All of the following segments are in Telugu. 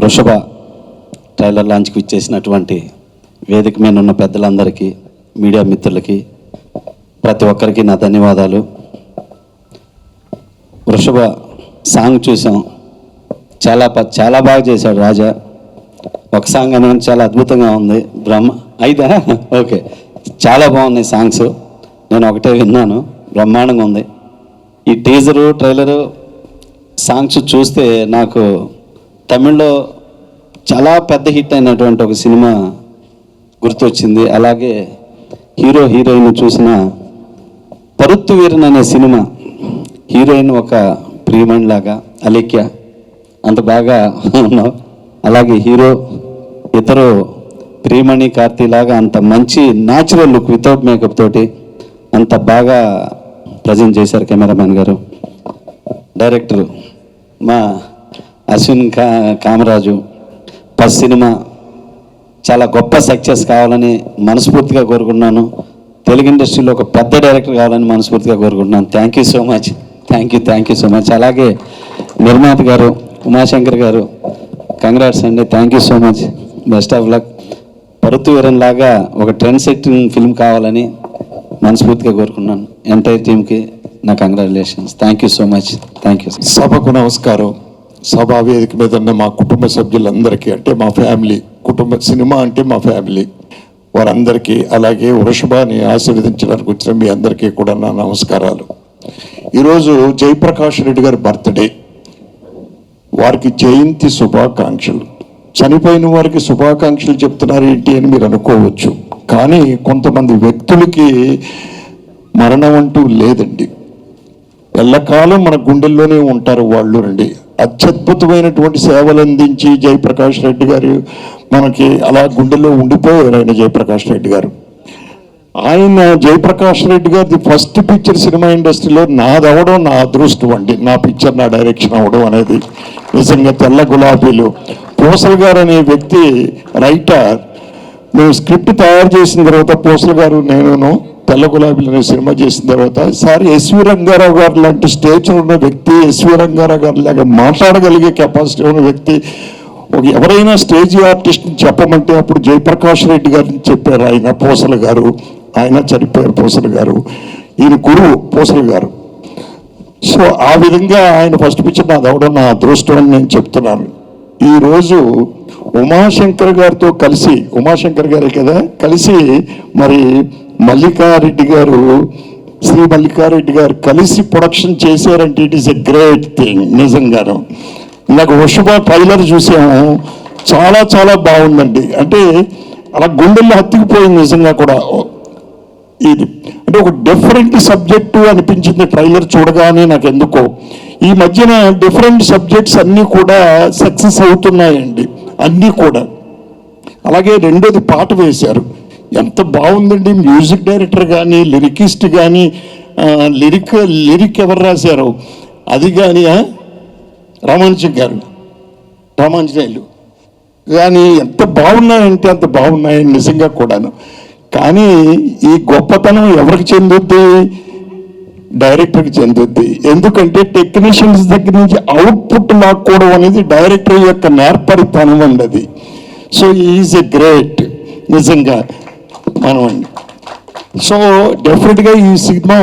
వృషభ ట్రైలర్ లాంచ్కి ఇచ్చేసినటువంటి వేదిక మీద ఉన్న పెద్దలందరికీ, మీడియా మిత్రులకి, ప్రతి ఒక్కరికి నా ధన్యవాదాలు. వృషభ సాంగ్ చూసాం, చాలా బాగా చేశాడు రాజా. ఒక సాంగ్ అనేది చాలా అద్భుతంగా ఉంది. అయిదా ఓకే, చాలా బాగున్నాయి సాంగ్స్. నేను ఒకటే విన్నాను, బ్రహ్మాండంగా ఉంది. ఈ టీజరు ట్రైలరు సాంగ్స్ చూస్తే నాకు తమిళ్లో చాలా పెద్ద హిట్ అయినటువంటి ఒక సినిమా గుర్తొచ్చింది. అలాగే హీరో హీరోయిన్ చూసిన పరుత్తు వీరన్ అనే సినిమా, హీరోయిన్ ఒక ప్రియమణి లాగా అలేఖ్య, అంత బాగా ఉన్నావు. అలాగే హీరో ఇతరు ప్రియమణి కార్తీ లాగా అంత మంచి న్యాచురల్ లుక్ వితౌట్ మేకప్ తోటి అంత బాగా ప్రజెంట్ చేశారు కెమెరామెన్ గారు. డైరెక్టర్ మా అశ్విన్ కామరాజు. ఫస్ట్ సినిమా చాలా గొప్ప సక్సెస్ కావాలని మనస్ఫూర్తిగా కోరుకుంటున్నాను. తెలుగు ఇండస్ట్రీలో ఒక పెద్ద డైరెక్టర్ కావాలని మనస్ఫూర్తిగా కోరుకుంటున్నాను. Thank you so much, thank you so much. అలాగే నిర్మాత గారు ఉమాశంకర్ గారు, కంగ్రాట్స్ అండి, thank you so much, best of luck. Paruthiveeran లాగా ఒక ట్రెండ్ సెట్టింగ్ ఫిల్మ్ కావాలని మనస్ఫూర్తిగా కోరుకున్నాను. ఎంటైర్ టీమ్కి నా congratulations. Thank you so much, thank you. సభకు నమస్కారం. సభా వేదిక మీద ఉన్న మా కుటుంబ సభ్యులందరికీ, అంటే మా ఫ్యామిలీ, సినిమా అంటే మా ఫ్యామిలీ, వారందరికీ, అలాగే వృషభాని ఆశీర్వదించడానికి వచ్చిన మీ అందరికీ కూడా నా నమస్కారాలు. ఈరోజు జయప్రకాష్ రెడ్డి గారి బర్త్డే, వారికి జయంతి శుభాకాంక్షలు. చనిపోయిన వారికి శుభాకాంక్షలు చెప్తున్నారు ఏంటి అని మీరు అనుకోవచ్చు, కానీ కొంతమంది వ్యక్తులకి మరణం అంటూ లేదండి. ఎల్లకాలం మన గుండెల్లోనే ఉంటారు వాళ్ళు రండి. అత్యద్భుతమైనటువంటి సేవలు అందించి జయప్రకాష్ రెడ్డి గారు మనకి అలా గుండెల్లో ఉండిపోయారు. ఆయన జయప్రకాష్ రెడ్డి గారు, ఆయన జయప్రకాష్ రెడ్డి గారి ఫస్ట్ పిక్చర్ సినిమా ఇండస్ట్రీలో నాది అవ్వడం నా అదృష్టం అండి. నా పిక్చర్ నా డైరెక్షన్ అవ్వడం అనేది నిజంగా. తెల్ల గులాబీలు పోసల్ గారు అనే వ్యక్తి రైటర్, మేము స్క్రిప్ట్ తయారు చేసిన తర్వాత పోసల్ గారు నేను తెల్ల గులాబీలు అనే సినిమా చేసిన తర్వాత, సార్ ఎస్వి రంగారావు గారు లాంటి స్టేజ్లో ఉన్న వ్యక్తి, ఎస్వి రంగారావు గారు లాగా మాట్లాడగలిగే కెపాసిటీ ఉన్న వ్యక్తి ఎవరైనా స్టేజ్ ఆర్టిస్ట్ని చెప్పమంటే అప్పుడు జయప్రకాష్ రెడ్డి గారిని చెప్పారు. ఆయన పోసల్ గారు, ఆయన చనిపోయారు పోసల్ గారు, ఈయన గురువు పోసల్ గారు. సో ఆ విధంగా ఆయన ఫస్ట్ పిక్చర్ నాది అవడం నా అదృష్టం అని నేను చెప్తున్నాను. ఈరోజు ఉమాశంకర్ గారితో కలిసి, ఉమాశంకర్ గారే కదా, కలిసి మరి మల్లికారెడ్డి గారు, శ్రీ మల్లికారెడ్డి గారు కలిసి ప్రొడక్షన్ చేశారంటే it is a great thing నిజంగాను. నాకు వృషభ ట్రైలర్ చూసాము, చాలా బాగుందండి. అంటే అలా గుండెల్లో హత్తుకుపోయింది నిజంగా కూడా. ఇది అంటే ఒక డిఫరెంట్ సబ్జెక్టు అనిపించింది ట్రైలర్ చూడగానే నాకు ఎందుకో. ఈ మధ్యన డిఫరెంట్ సబ్జెక్ట్స్ అన్నీ కూడా సక్సెస్ అవుతున్నాయండి, అన్నీ కూడా. అలాగే రెండోది పాట వేశారు, ఎంత బాగుందండి. మ్యూజిక్ డైరెక్టర్ కానీ, లిరికిస్ట్ కానీ, లిరిక్ ఎవరు రాశారు అది కానీ రామాంజనేయులు కానీ ఎంత బాగున్నాయంటే అంత బాగున్నాయండి నిజంగా కూడాను. కానీ ఈ గొప్పతనం ఎవరికి చెందుద్ది? డైరెక్టర్కి చెందుద్ది. ఎందుకంటే టెక్నీషియన్స్ దగ్గర నుంచి అవుట్పుట్ లాక్కోవడం అనేది డైరెక్టర్ యొక్క నేర్పరితనం అన్నది. సో ఈజ్ ఎ గ్రేట్ నిజంగా మనం. సో డెఫినెట్గా ఈ సినిమా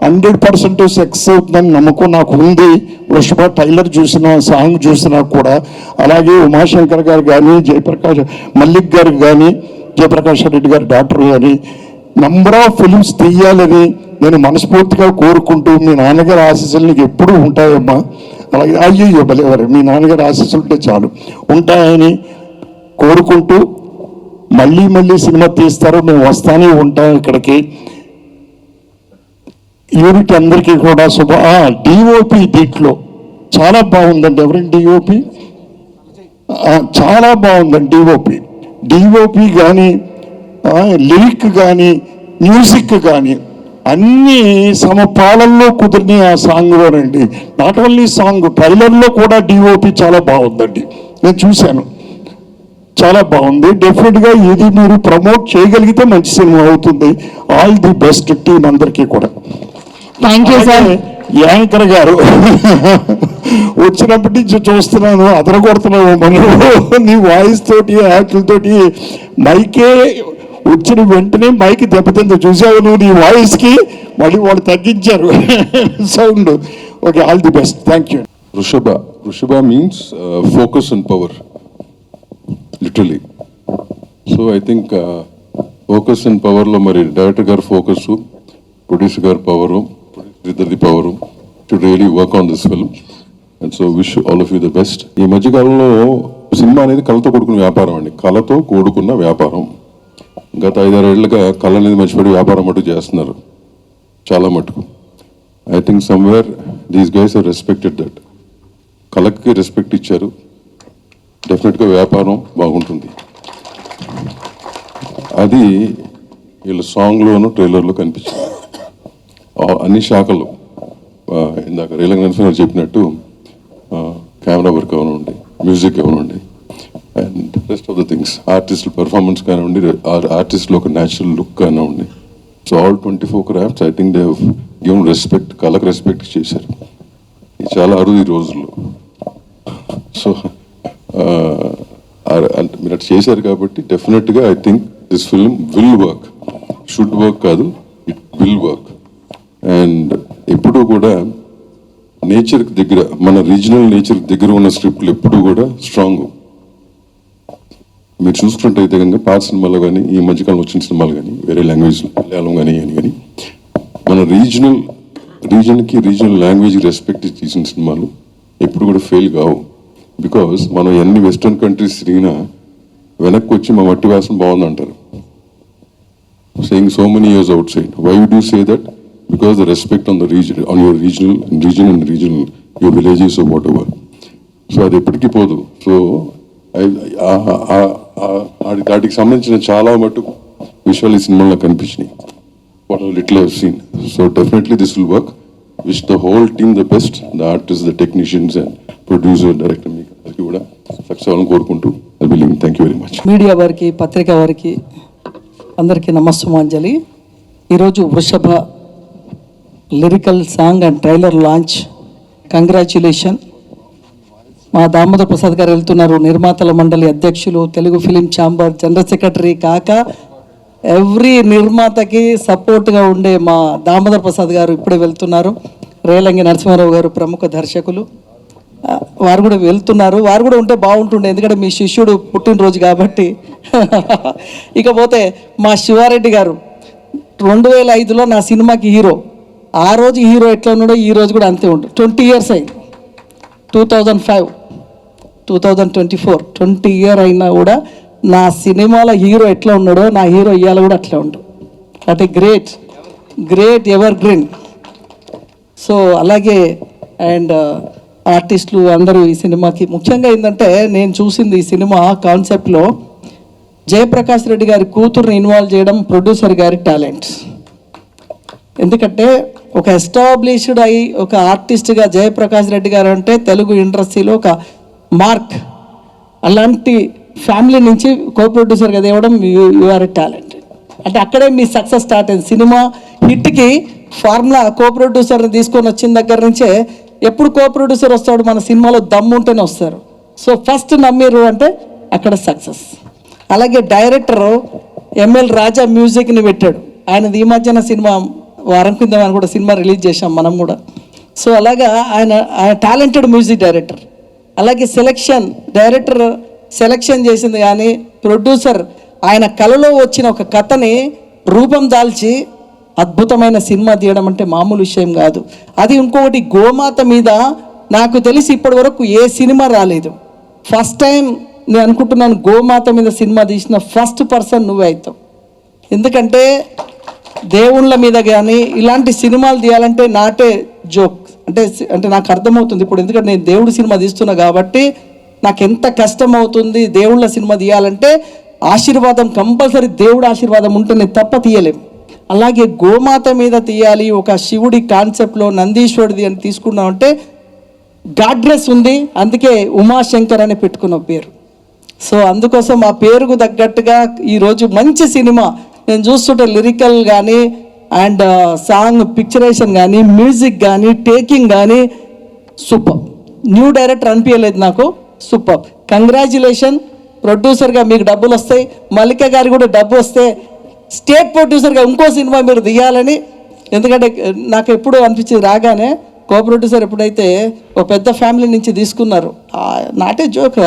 100% సక్సెస్ అవుతుందని నమ్మకం నాకు ఉంది. వృషభ ట్రైలర్ చూసినా, సాంగ్ చూసినా కూడా. అలాగే ఉమాశంకర్ గారు కానీ, మల్లిక్ గారు కానీ, జయప్రకాష్ రెడ్డి గారు డాక్టర్ కానీ నంబర్ ఆఫ్ ఫిలిమ్స్ తీయాలని నేను మనస్ఫూర్తిగా కోరుకుంటూ, మీ నాన్నగారి ఆశీస్సులు నీకు ఎప్పుడూ ఉంటాయమ్మా. అలాగే అయ్యో భలేవారు, మీ నాన్నగారి ఆశీస్సులు ఉంటే చాలు ఉంటాయని కోరుకుంటూ, మళ్ళీ సినిమా తీస్తారు, మేము వస్తానే ఉంటాం ఇక్కడికి. యూనిట్ అందరికీ కూడా డిఓపి దీంట్లో చాలా బాగుందండి. ఎవరండి డిఓపి? చాలా బాగుందండి డిఓపి కానీ, లిరిక్ కానీ, మ్యూజిక్ కానీ అన్నీ సమపాలనలో కుదిరిన ఆ సాంగ్లోనండి. నాట్ ఓన్లీ సాంగ్, ట్రైలర్లో కూడా డిఓపి చాలా బాగుందండి, నేను చూశాను, చాలా బాగుంది. డెఫినెట్గా ఇది మీరు ప్రమోట్ చేయగలిగితే మంచి సినిమా అవుతుంది. ఆల్ ది బెస్ట్ టీం అందరికీ కూడా. Thank you sir. యాంకర్ గారు వచ్చినప్పటి నుంచి చూస్తున్నాను, అదరగొడుతున్నావు మనం నీ వాయిస్ తోటి యాక్టివ్ తోటి. మైకే వచ్చిన వెంటనే మైక్ దెబ్బతిందో చూసావు నువ్వు నీ వాయిస్కి, మళ్ళీ వాళ్ళు తగ్గించారు sound. Okay, all the best, thank you. Rushaba means focus and power, literally. So I think focus and power lo mari director gar focus, producer gar power, producer power to really work on this film. And so wish all of you the best. ఈ మధ్య కాలంలో సినిమా అనేది కళతో కూడుకున్న వ్యాపారం అండి, కళతో కూడుకున్న వ్యాపారం. గత 5-6 ఏళ్ళుగా కళ అనేది మర్చిపోయి వ్యాపారం మటుకు చేస్తున్నారు చాలా మటుకు. I think somewhere these guys are respected that. కళకి రెస్పెక్ట్ ఇచ్చారు, డెఫినెట్గా వ్యాపారం బాగుంటుంది. అది వీళ్ళ సాంగ్లోను ట్రైలర్లో కనిపించింది. అన్ని శాఖలు ఇందాక రేలంగ్ నరసింహ చెప్పినట్టు కెమెరా వర్క్ అవనండి, మ్యూజిక్ అవనండి, and rest of the things, ఆర్టిస్టుల పర్ఫార్మెన్స్ కానివ్వండి, ఆర్టిస్ట్లో ఒక న్యాచురల్ లుక్ కానివ్వండి. So all 24 crafts I think they have given respect, కళకు రెస్పెక్ట్ చేశారు. ఇది చాలా అరుదు ఈ రోజుల్లో. సో మీరు అటు చేశారు కాబట్టి డెఫినెట్గా I think this film will work, should work కాదు, ఇట్ విల్ వర్క్. అండ్ ఎప్పుడూ కూడా నేచర్కి దగ్గర, మన రీజనల్ నేచర్కి దగ్గర ఉన్న స్క్రిప్ట్లు ఎప్పుడూ కూడా స్ట్రాంగ్. మీరు చూసుకుంటే కనుక పాత సినిమాలో కానీ, ఈ మధ్యకాలంలో వచ్చిన సినిమాలు కానీ, వేరే లాంగ్వేజ్ మలయాళం కానీ కానీ మన రీజన్కి రీజనల్ లాంగ్వేజ్కి రెస్పెక్ట్ తీసిన సినిమాలు ఎప్పుడు కూడా ఫెయిల్ కావు. బికాస్ మనం ఎన్ని వెస్ట్రన్ కంట్రీస్ తిరిగినా వెనక్కి వచ్చి మా మట్టి వాసన బాగుంది అంటారు, saying so many years outside. Why would you say that? Because the respect on the reason, on your regional your villages or whatever. So అది ఎప్పటికీ పోదు. సో వాటికి సంబంధించిన చాలా మటుకు విషయాలు ఈ సినిమాలో కనిపించినాయి. What a little I've seen. So definitely this will work. Wish the whole team the best, the artists, the technicians and producer, director, అందరికీ కూడా సక్సెస్ అవ్వాలని కోరుకుంటూ I will leave. Thank you very much. Media వారికి, పత్రికా వారికి అందరికీ నమస్సుమాంజలి. ఈరోజు వృషభ lyrical song and trailer launch. Congratulation. మా దామోదర్ ప్రసాద్ గారు వెళ్తున్నారు, నిర్మాతల మండలి అధ్యక్షులు, Telugu film chamber general secretary కాక ఎవ్రీ నిర్మాతకి సపోర్ట్గా ఉండే మా దామోదర్ ప్రసాద్ గారు ఇప్పుడే వెళ్తున్నారు. రేలంగి నరసింహారావు గారు ప్రముఖ దర్శకులు, వారు కూడా వెళ్తున్నారు. వారు కూడా ఉంటే బాగుంటుండే, ఎందుకంటే మీ శిష్యుడు పుట్టినరోజు కాబట్టి. ఇకపోతే మా శివారెడ్డి గారు 2005లో నా సినిమాకి హీరో. ఆ రోజు హీరో ఎట్లా ఉన్నాడో ఈ రోజు కూడా అంతే ఉంటుంది. 20 years అయింది. 2005, 2024 20 years అయినా కూడా నా సినిమాలో హీరో ఎట్లా ఉన్నాడో నా హీరో ఇవాళ కూడా అట్లా ఉండు. అంటే గ్రేట్ ఎవర్ గ్రీన్. సో అలాగే అండ్ ఆర్టిస్టులు అందరూ ఈ సినిమాకి ముఖ్యంగా ఏంటంటే, నేను చూసింది ఈ సినిమా కాన్సెప్ట్లో జయప్రకాష్ రెడ్డి గారి కూతుర్ని ఇన్వాల్వ్ చేయడం ప్రొడ్యూసర్ గారి టాలెంట్. ఎందుకంటే ఒక ఎస్టాబ్లిష్డ్ అయి ఒక ఆర్టిస్ట్గా జయప్రకాష్ రెడ్డి గారు అంటే తెలుగు ఇండస్ట్రీలో ఒక మార్క్. అలాంటి ఫ్యామిలీ నుంచి కో ప్రొడ్యూసర్గా తేవడం యు ఆర్ ఎ టాలెంట్. అంటే అక్కడే మీ సక్సెస్ స్టార్ట్ అయింది. సినిమా హిట్కి ఫార్ములా కో ప్రొడ్యూసర్ని తీసుకొని వచ్చిన దగ్గర నుంచే ఎప్పుడు కో ప్రొడ్యూసర్ వస్తాడు, మన సినిమాలో దమ్ము ఉంటేనే వస్తారు. సో ఫస్ట్ నమ్మిరు అంటే అక్కడ సక్సెస్. అలాగే డైరెక్టర్ ఎంఎల్ రాజా మ్యూజిక్ని పెట్టాడు. ఆయనది ఈ మధ్యన సినిమా వారం కింద అని కూడా సినిమా రిలీజ్ చేశాం మనం కూడా. సో అలాగా ఆయన టాలెంటెడ్ మ్యూజిక్ డైరెక్టర్. అలాగే డైరెక్టర్ సెలెక్షన్ చేసింది, కానీ ప్రొడ్యూసర్ ఆయన కళలో వచ్చిన ఒక కథని రూపం దాల్చి అద్భుతమైన సినిమా తీయడం అంటే మామూలు విషయం కాదు. అది ఇంకొకటి, గోమాత మీద నాకు తెలిసి ఇప్పటి వరకు ఏ సినిమా రాలేదు. ఫస్ట్ టైం నేను అనుకుంటున్నాను గోమాత మీద సినిమా తీసిన ఫస్ట్ పర్సన్ నువ్వే అవుతావు. ఎందుకంటే దేవుళ్ళ మీద కానీ ఇలాంటి సినిమాలు తీయాలంటే నాటే జోక్. అంటే నాకు అర్థమవుతుంది ఇప్పుడు, ఎందుకంటే నేను దేవుడి సినిమా తీస్తున్నా కాబట్టి నాకు ఎంత కష్టం అవుతుంది. దేవుళ్ళ సినిమా తీయాలంటే ఆశీర్వాదం కంపల్సరీ, దేవుడి ఆశీర్వాదం ఉంటేనే తప్ప తీయలేము. అలాగే గోమాత మీద తీయాలి, ఒక శివుడి కాన్సెప్ట్లో నందీశ్వరుడిది అని తీసుకున్నామంటే గాడ్రెస్ ఉంది, అందుకే ఉమాశంకర్ అని పెట్టుకున్న పేరు. సో అందుకోసం ఆ పేరుకు తగ్గట్టుగా ఈరోజు మంచి సినిమా నేను చూస్తుంటే లిరికల్ కానీ అండ్ సాంగ్ పిక్చరేషన్ కానీ మ్యూజిక్ కానీ టేకింగ్ కానీ సూపర్. న్యూ డైరెక్టర్ అనిపించలేదు నాకు, సూపర్. కంగ్రాచ్యులేషన్. ప్రొడ్యూసర్గా మీకు డబ్బులు వస్తాయి, మల్లిక గారు కూడా డబ్బు వస్తే స్టేట్ ప్రొడ్యూసర్గా ఇంకో సినిమా మీరు తీయాలని. ఎందుకంటే నాకు ఎప్పుడు అనిపించింది రాగానే కో ప్రొడ్యూసర్ ఎప్పుడైతే ఒక పెద్ద ఫ్యామిలీ నుంచి తీసుకున్నారు, నాటే జోక్,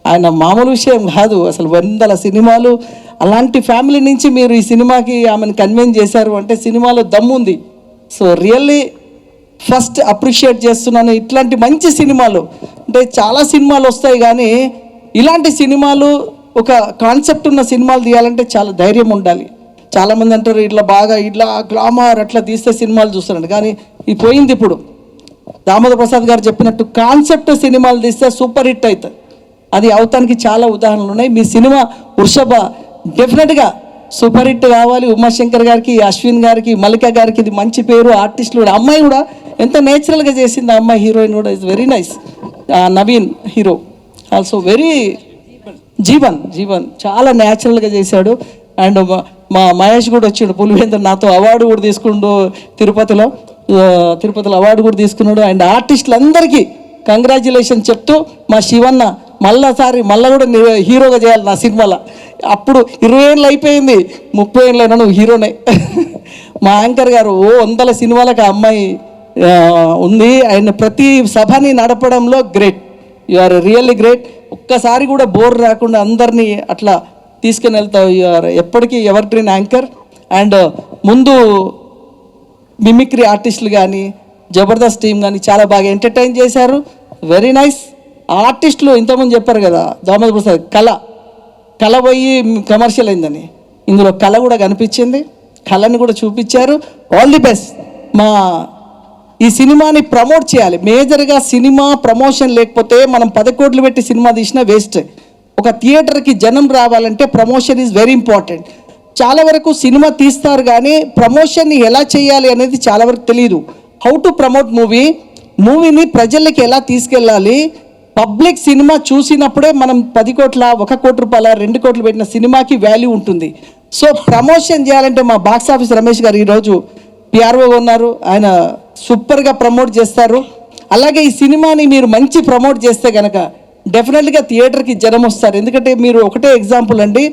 ఆయన మామూలు విషయం కాదు అసలు, 100 సినిమాలు అలాంటి ఫ్యామిలీ నుంచి మీరు ఈ సినిమాకి ఆమెను కన్విన్స్ చేశారు అంటే సినిమాలో దమ్ముంది. సో రియల్లీ ఫస్ట్ అప్రిషియేట్ చేస్తున్నాను. ఇట్లాంటి మంచి సినిమాలు అంటే చాలా సినిమాలు వస్తాయి కానీ ఇలాంటి సినిమాలు, ఒక కాన్సెప్ట్ ఉన్న సినిమాలు తీయాలంటే చాలా ధైర్యం ఉండాలి. చాలామంది అంటారు ఇట్లా బాగా ఇట్లా గ్లామర్ అట్లా తీస్తే సినిమాలు చూస్తారంట, కానీ ఇది పోయింది. ఇప్పుడు దామోదర్ ప్రసాద్ గారు చెప్పినట్టు కాన్సెప్ట్ సినిమాలు తీస్తే సూపర్ హిట్ అవుతుంది. అది అవతానికి చాలా ఉదాహరణలు ఉన్నాయి. మీ సినిమా వృషభ డెఫినెట్గా సూపర్ హిట్ కావాలి. ఉమాశంకర్ గారికి, అశ్విన్ గారికి, మల్లిక గారికి ఇది మంచి పేరు. ఆర్టిస్టులు కూడా, అమ్మాయి కూడా ఎంత నేచురల్గా చేసింది ఆ అమ్మాయి, హీరోయిన్ కూడా is very nice. Naveen hero also very Jeevan చాలా న్యాచురల్గా చేశాడు. అండ్ మా మహేష్ కూడా వచ్చిండు, పులివేంద్ర నాతో అవార్డు కూడా తీసుకుండు తిరుపతిలో అవార్డు కూడా తీసుకున్నాడు. అండ్ ఆర్టిస్టులందరికీ కంగ్రాచ్యులేషన్ చెప్తూ మా శివన్న మళ్ళా కూడా హీరోగా చేయాలి నా సినిమాలో. అప్పుడు 20 ఏళ్ళు అయిపోయింది, 30 ఏళ్ళైనా నువ్వు హీరోనే. మా యాంకర్ గారు 100 సినిమాలకు ఆ అమ్మాయి ఉంది. ఆయన ప్రతి సభని నడపడంలో great. You are really great. ఒక్కసారి కూడా బోర్ రాకుండా అందరినీ అట్లా తీసుకుని వెళ్తావు. యు ఆర్ ఎప్పటికీ ఎవర్ గ్రీన్ యాంకర్. అండ్ ముందు మిమిక్రీ ఆర్టిస్టులు కానీ జబర్దస్త్ టీం కానీ చాలా బాగా ఎంటర్టైన్ చేశారు. Very nice. ఆర్టిస్టులు ఇంతకుముందు చెప్పారు కదా దామోదర్ ప్రసాద్, కళ పోయి కమర్షియల్ అయిందని, ఇందులో కళ కూడా కనిపించింది, కళని కూడా చూపించారు. All the best. ఈ సినిమాని ప్రమోట్ చేయాలి. మేజర్గా సినిమా ప్రమోషన్ లేకపోతే మనం 10 కోట్లు పెట్టి సినిమా తీసినా వేస్ట్. ఒక థియేటర్కి జనం రావాలంటే ప్రమోషన్ ఈజ్ వెరీ ఇంపార్టెంట్. చాలా వరకు సినిమా తీస్తారు కానీ ప్రమోషన్ని ఎలా చేయాలి అనేది చాలా వరకు తెలియదు. హౌ టు ప్రమోట్ మూవీని ప్రజలకి ఎలా తీసుకెళ్ళాలి. పబ్లిక్ సినిమా చూసినప్పుడే మనం 10 కోట్ల, 1 కోటి రూపాయల, 2 కోట్లు పెట్టిన సినిమాకి వాల్యూ ఉంటుంది. సో ప్రమోషన్ చేయాలంటే మా బాక్స్ ఆఫీస్ రమేష్ గారు ఈరోజు పిఆర్ఓ ఉన్నారు, ఆయన సూపర్గా ప్రమోట్ చేస్తారు. అలాగే ఈ సినిమాని మీరు మంచి ప్రమోట్ చేస్తే కనుక డెఫినెట్గా థియేటర్కి జనం వస్తారు. ఎందుకంటే మీరు ఒకటే ఎగ్జాంపుల్ అండి,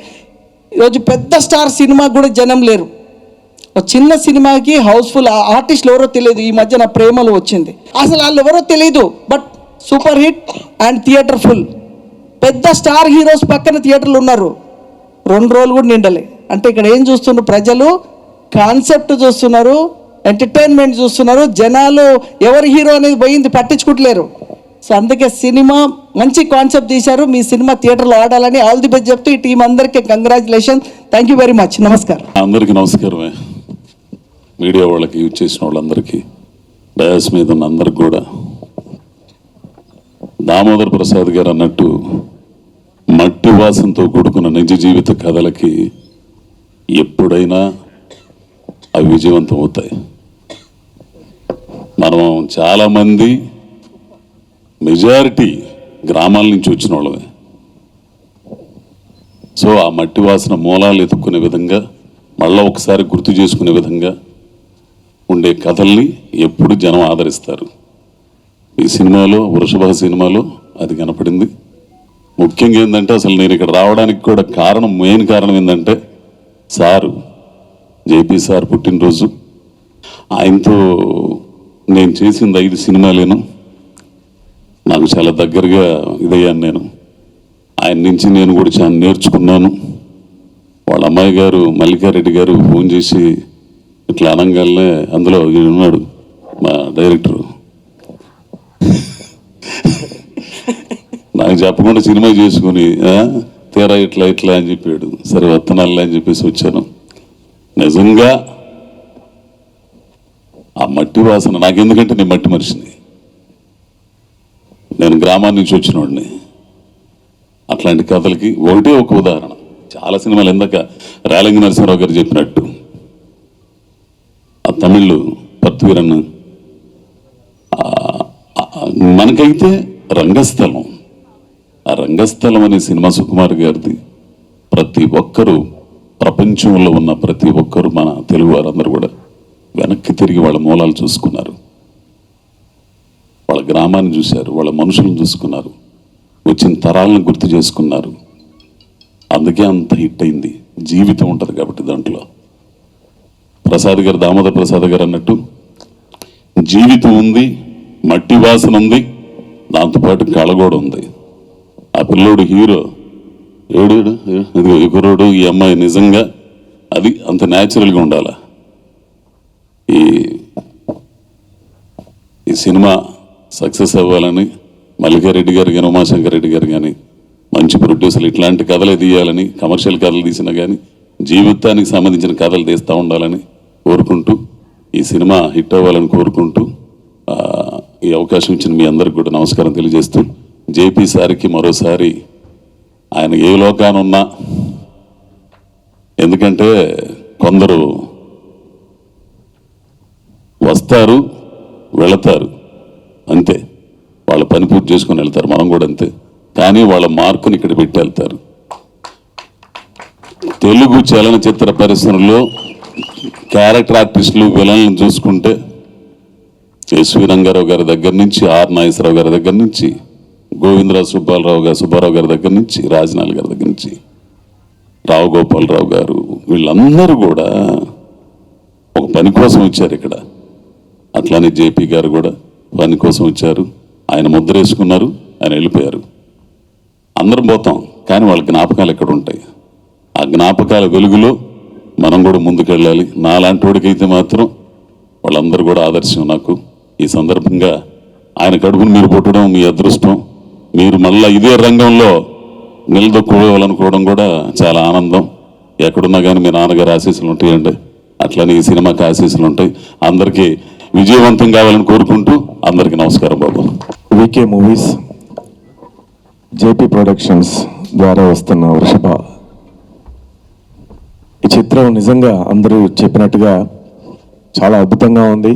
ఈరోజు పెద్ద స్టార్ సినిమాకి కూడా జనం లేరు. ఒక చిన్న సినిమాకి హౌస్ఫుల్. ఆర్టిస్టులు ఎవరో తెలియదు. ఈ మధ్య నా ప్రేమలు వచ్చింది, అసలు వాళ్ళు ఎవరో తెలియదు, but super hit and theatre full. పెద్ద స్టార్ హీరోస్ పక్కన థియేటర్లు ఉన్నారు, 2 రోజులు కూడా నిండలే. అంటే ఇక్కడ ఏం చూస్తున్నారు ప్రజలు? కాన్సెప్ట్ చూస్తున్నారు, ఎంటర్టైన్మెంట్ చూస్తున్నారు. జనాలు ఎవరు హీరో అనేది పోయింది పట్టించుకుంటలేరు. సో అందుకే సినిమా మంచి కాన్సెప్ట్ తీశారు. మీ సినిమా థియేటర్లో ఆడాలని ఆల్ ది బెస్ట్ చెప్తూ ఈ టీం అందరికీ congratulation. Thank you very much. నమస్కారం. అందరికీ నమస్కారమే. మీడియా వాళ్ళకి యూజ్ చేసిన వాళ్ళందరికీ, డయాస్ మీద ఉన్న అందరికి కూడా. దామోదర్ ప్రసాద్ గారు అన్నట్టు మట్టి వాసనతో కూడుకున్న నిజ జీవిత కథలకి ఎప్పుడైనా అవి విజయవంతం అవుతాయి. మనం చాలామంది మెజారిటీ గ్రామాల నుంచి వచ్చిన వాళ్ళమే. సో ఆ మట్టి వాసన మూలాలు ఎత్తుక్కునే విధంగా, మళ్ళీ ఒకసారి గుర్తు చేసుకునే విధంగా ఉండే కథల్ని ఎప్పుడు జనం ఆదరిస్తారు. ఈ సినిమాలో, వృషభ సినిమాలో అది కనపడింది. ముఖ్యంగా ఏంటంటే అసలు నేను ఇక్కడ రావడానికి కూడా మెయిన్ కారణం ఏంటంటే సారు, జేపీ సార్ పుట్టినరోజు. ఆయనతో నేను చేసింది 5 సినిమాలేను. నాకు చాలా దగ్గరగా ఇదయ్యాను నేను. ఆయన నుంచి నేను కూడా చాలా నేర్చుకున్నాను. వాళ్ళ అమ్మాయి గారు మల్లికారెడ్డి గారు ఫోన్ చేసి ఇట్లా అనంగానే, అందులో ఉన్నాడు మా డైరెక్టరు, నాకు చెప్పకుండా సినిమా చేసుకుని తీరా ఇట్లా అని చెప్పాడు. సరే వత్తనాలే అని చెప్పేసి వచ్చాను. నిజంగా ఆ మట్టి వాసన నాకెందుకంటే నేను మట్టి మనిషిని, నేను గ్రామాన్ని నుంచి వచ్చినోడిని. అట్లాంటి కథలకి ఒకటే ఒక ఉదాహరణ. చాలా సినిమాలు ఇందాక రేలంగి నరసింహరావు గారు చెప్పినట్టు ఆ తమిళ్ పత్వీరన్, మనకైతే రంగస్థలం, ఆ రంగస్థలం అనే సినిమా సుకుమార్ గారిది ప్రతి ఒక్కరూ ప్రపంచంలో ఉన్న ప్రతి ఒక్కరు మన తెలుగు వారందరూ కూడా వెనక్కి తిరిగి వాళ్ళ మూలాలు చూసుకున్నారు, వాళ్ళ గ్రామాన్ని చూశారు, వాళ్ళ మనుషులను చూసుకున్నారు, వచ్చిన తరాలను గుర్తు చేసుకున్నారు. అందుకే అంత హిట్ అయింది. జీవితం ఉంటుంది కాబట్టి దాంట్లో. ప్రసాద్ గారు, దామోదర్ ప్రసాద్ గారు అన్నట్టు జీవితం ఉంది, మట్టి వాసన ఉంది, దాంతోపాటు కళ కూడా ఉంది. ఆ పిల్లోడు హీరో, ఏడు ఇదిగో ఈ కుర్రోడు, ఈ అమ్మాయి నిజంగా అది అంత న్యాచురల్గా ఉండాలి. ఈ సినిమా సక్సెస్ అవ్వాలని మల్లికారెడ్డి గారు కానీ, ఉమాశంకర్ రెడ్డి గారు కానీ, మంచి ప్రొడ్యూసర్లు ఇట్లాంటి కథలే తీయాలని, కమర్షియల్ కథలు తీసినా కానీ జీవితానికి సంబంధించిన కథలు తీస్తూ ఉండాలని కోరుకుంటూ, ఈ సినిమా హిట్ అవ్వాలని కోరుకుంటూ, ఈ అవకాశం ఇచ్చిన మీ అందరికి కూడా నమస్కారం తెలియజేస్తూ, జేపీ సార్కి మరోసారి ఆయన ఏ లోకానున్నా, ఎందుకంటే కొందరు వస్తారు వెళతారు అంతే, వాళ్ళ పని పూర్తి చేసుకొని వెళ్తారు, మనం కూడా అంతే. కానీ వాళ్ళ మార్కుని ఇక్కడ పెట్టి వెళ్తారు. తెలుగు చలనచిత్ర పరిశ్రమలో క్యారెక్టర్ ఆర్టిస్టులు, విలన్లను చూసుకుంటే ఎస్వి రంగారావు గారి దగ్గర నుంచి, ఆర్ నాగేశ్వరరావు గారి దగ్గర నుంచి, గోవిందరావు సుబ్బారావు గారి దగ్గర నుంచి, రాజనాల్ గారి దగ్గర నుంచి, రావు గోపాలరావు గారు, వీళ్ళందరూ కూడా ఒక పని కోసం వచ్చారు ఇక్కడ. అట్లానే జేపీ గారు కూడా పని కోసం వచ్చారు. ఆయన ముద్ర వేసుకున్నారు, ఆయన వెళ్ళిపోయారు. అందరం పోతాం, కానీ వాళ్ళ జ్ఞాపకాలు ఎక్కడ ఉంటాయి? ఆ జ్ఞాపకాల వెలుగులో మనం కూడా ముందుకెళ్ళాలి. నాలాంటి వాడికైతే మాత్రం వాళ్ళందరూ కూడా ఆదర్శం నాకు. ఈ సందర్భంగా ఆయన కడుపును మీరు పుట్టడం మీ అదృష్టం. మీరు మళ్ళీ ఇదే రంగంలో నిలదొక్కుకోవాలనుకోవడం కూడా చాలా ఆనందం. ఎక్కడున్నా కానీ మీ నాన్నగారు ఆశీస్సులు ఉంటాయండి, అట్లనే ఈ సినిమాకి ఆశీస్సులు ఉంటాయి. అందరికీ విజయవంతం కావాలని కోరుకుంటూ అందరికీ నమస్కారం బాబు. వికే మూవీస్, జేపీ ప్రొడక్షన్స్ ద్వారా వస్తున్న వృషభ, ఈ చిత్రం నిజంగా అందరూ చెప్పినట్టుగా చాలా అద్భుతంగా ఉంది.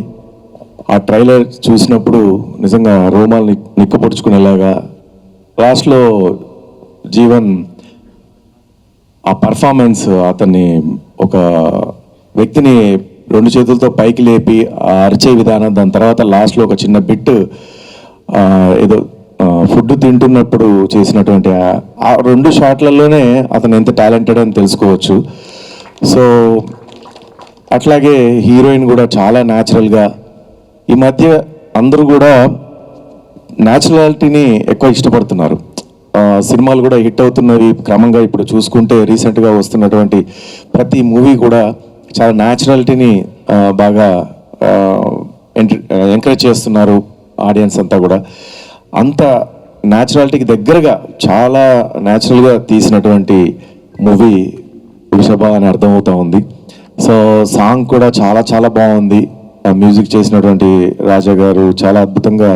ఆ ట్రైలర్ చూసినప్పుడు నిజంగా రోమాలు నిక్కపొడుచుకునేలాగా, లాస్ట్లో జీవన్ ఆ పర్ఫార్మెన్స్, అతన్ని ఒక వ్యక్తిని 2 చేతులతో పైకి లేపి ఆ అరిచే విధానం, దాని తర్వాత లాస్ట్లో ఒక చిన్న బిట్ ఏదో ఫుడ్ తింటున్నప్పుడు చేసినటువంటి ఆ 2 షాట్లలోనే అతను ఎంత టాలెంటెడ్ అని తెలుసుకోవచ్చు. సో అట్లాగే హీరోయిన్ కూడా చాలా న్యాచురల్గా, ఈ మధ్య అందరూ కూడా న్యాచురాలిటీని ఎక్కువ ఇష్టపడుతున్నారు. సినిమాలు కూడా హిట్ అవుతున్నవి క్రమంగా. ఇప్పుడు చూసుకుంటే రీసెంట్గా వస్తున్నటువంటి ప్రతి మూవీ కూడా చాలా న్యాచురాలిటీని బాగా ఎంకరేజ్ చేస్తున్నారు ఆడియన్స్ అంతా కూడా. అంత న్యాచురాలిటీకి దగ్గరగా చాలా న్యాచురల్గా తీసినటువంటి మూవీ వృషభ అని అర్థమవుతా ఉంది. సో సాంగ్ కూడా చాలా చాలా బాగుంది. మ్యూజిక్ చేసినటువంటి రాజా గారు చాలా అద్భుతంగా,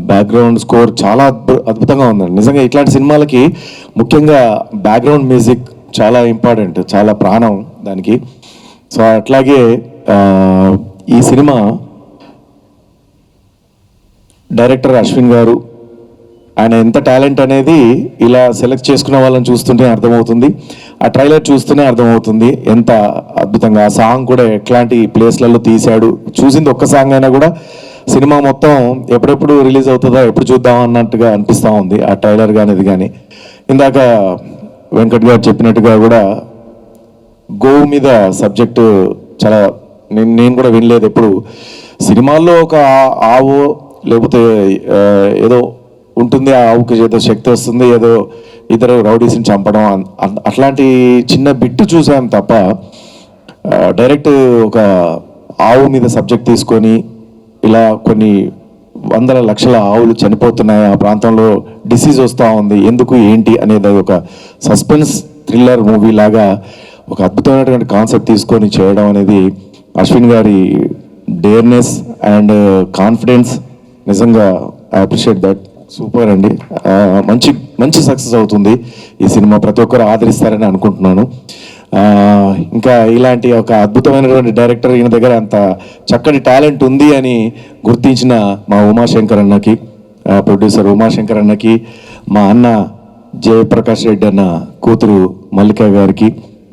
బ్యాక్గ్రౌండ్ స్కోర్ చాలా అద్భుతంగా ఉందండి. నిజంగా ఇట్లాంటి సినిమాలకి ముఖ్యంగా బ్యాక్గ్రౌండ్ మ్యూజిక్ చాలా ఇంపార్టెంట్, చాలా ప్రాణం దానికి. సో అట్లాగే ఈ సినిమా డైరెక్టర్ అశ్విన్ గారు, ఆయన ఎంత టాలెంట్ అనేది ఇలా సెలెక్ట్ చేసుకున్న వాళ్ళని చూస్తుంటే అర్థమవుతుంది. ఆ ట్రైలర్ చూస్తూనే అర్థమవుతుంది ఎంత అద్భుతంగా. ఆ సాంగ్ కూడా ఎట్లాంటి ప్లేస్లలో తీశాడు. చూసింది ఒక్క సాంగ్ అయినా కూడా సినిమా మొత్తం ఎప్పుడెప్పుడు రిలీజ్ అవుతుందో, ఎప్పుడు చూద్దాం అన్నట్టుగా అనిపిస్తూ ఉంది ఆ ట్రైలర్ కానీ ఇది కానీ. ఇందాక వెంకట్ గారు చెప్పినట్టుగా కూడా గోవు మీద సబ్జెక్టు చాలా నేను కూడా వినలేదు ఎప్పుడు. సినిమాల్లో ఒక ఆవు లేకపోతే ఏదో ఉంటుంది, ఆ ఆవుకి ఏదో శక్తి వస్తుంది, ఏదో ఇతర రౌడీస్ని చంపడం, అట్లాంటి చిన్న బిట్టు చూసాం తప్ప డైరెక్ట్ ఒక ఆవు మీద సబ్జెక్ట్ తీసుకొని ఇలా కొన్ని వందల లక్షల ఆవులు చనిపోతున్నాయి, ఆ ప్రాంతంలో డిసీజ్ వస్తూ ఉంది, ఎందుకు ఏంటి అనేది ఒక సస్పెన్స్ థ్రిల్లర్ మూవీ లాగా ఒక అద్భుతమైనటువంటి కాన్సెప్ట్ తీసుకొని చేయడం అనేది అశ్విన్ గారి డేర్నెస్ అండ్ కాన్ఫిడెన్స్. నిజంగా ఐ అప్రిషియేట్ దట్. సూపర్ అండి. మంచి మంచి సక్సెస్ అవుతుంది ఈ సినిమా. ప్రతి ఒక్కరు ఆదరిస్తారని అనుకుంటున్నాను. ఇంకా ఇలాంటి ఒక అద్భుతమైనటువంటి డైరెక్టర్ ఈయన దగ్గర అంత చక్కటి టాలెంట్ ఉంది అని గుర్తించిన మా ఉమాశంకర్ అన్నకి, ప్రొడ్యూసర్ ఉమాశంకర్ అన్నకి, మా అన్న జయప్రకాష్ రెడ్డి అన్న కూతురు మల్లిక గారికి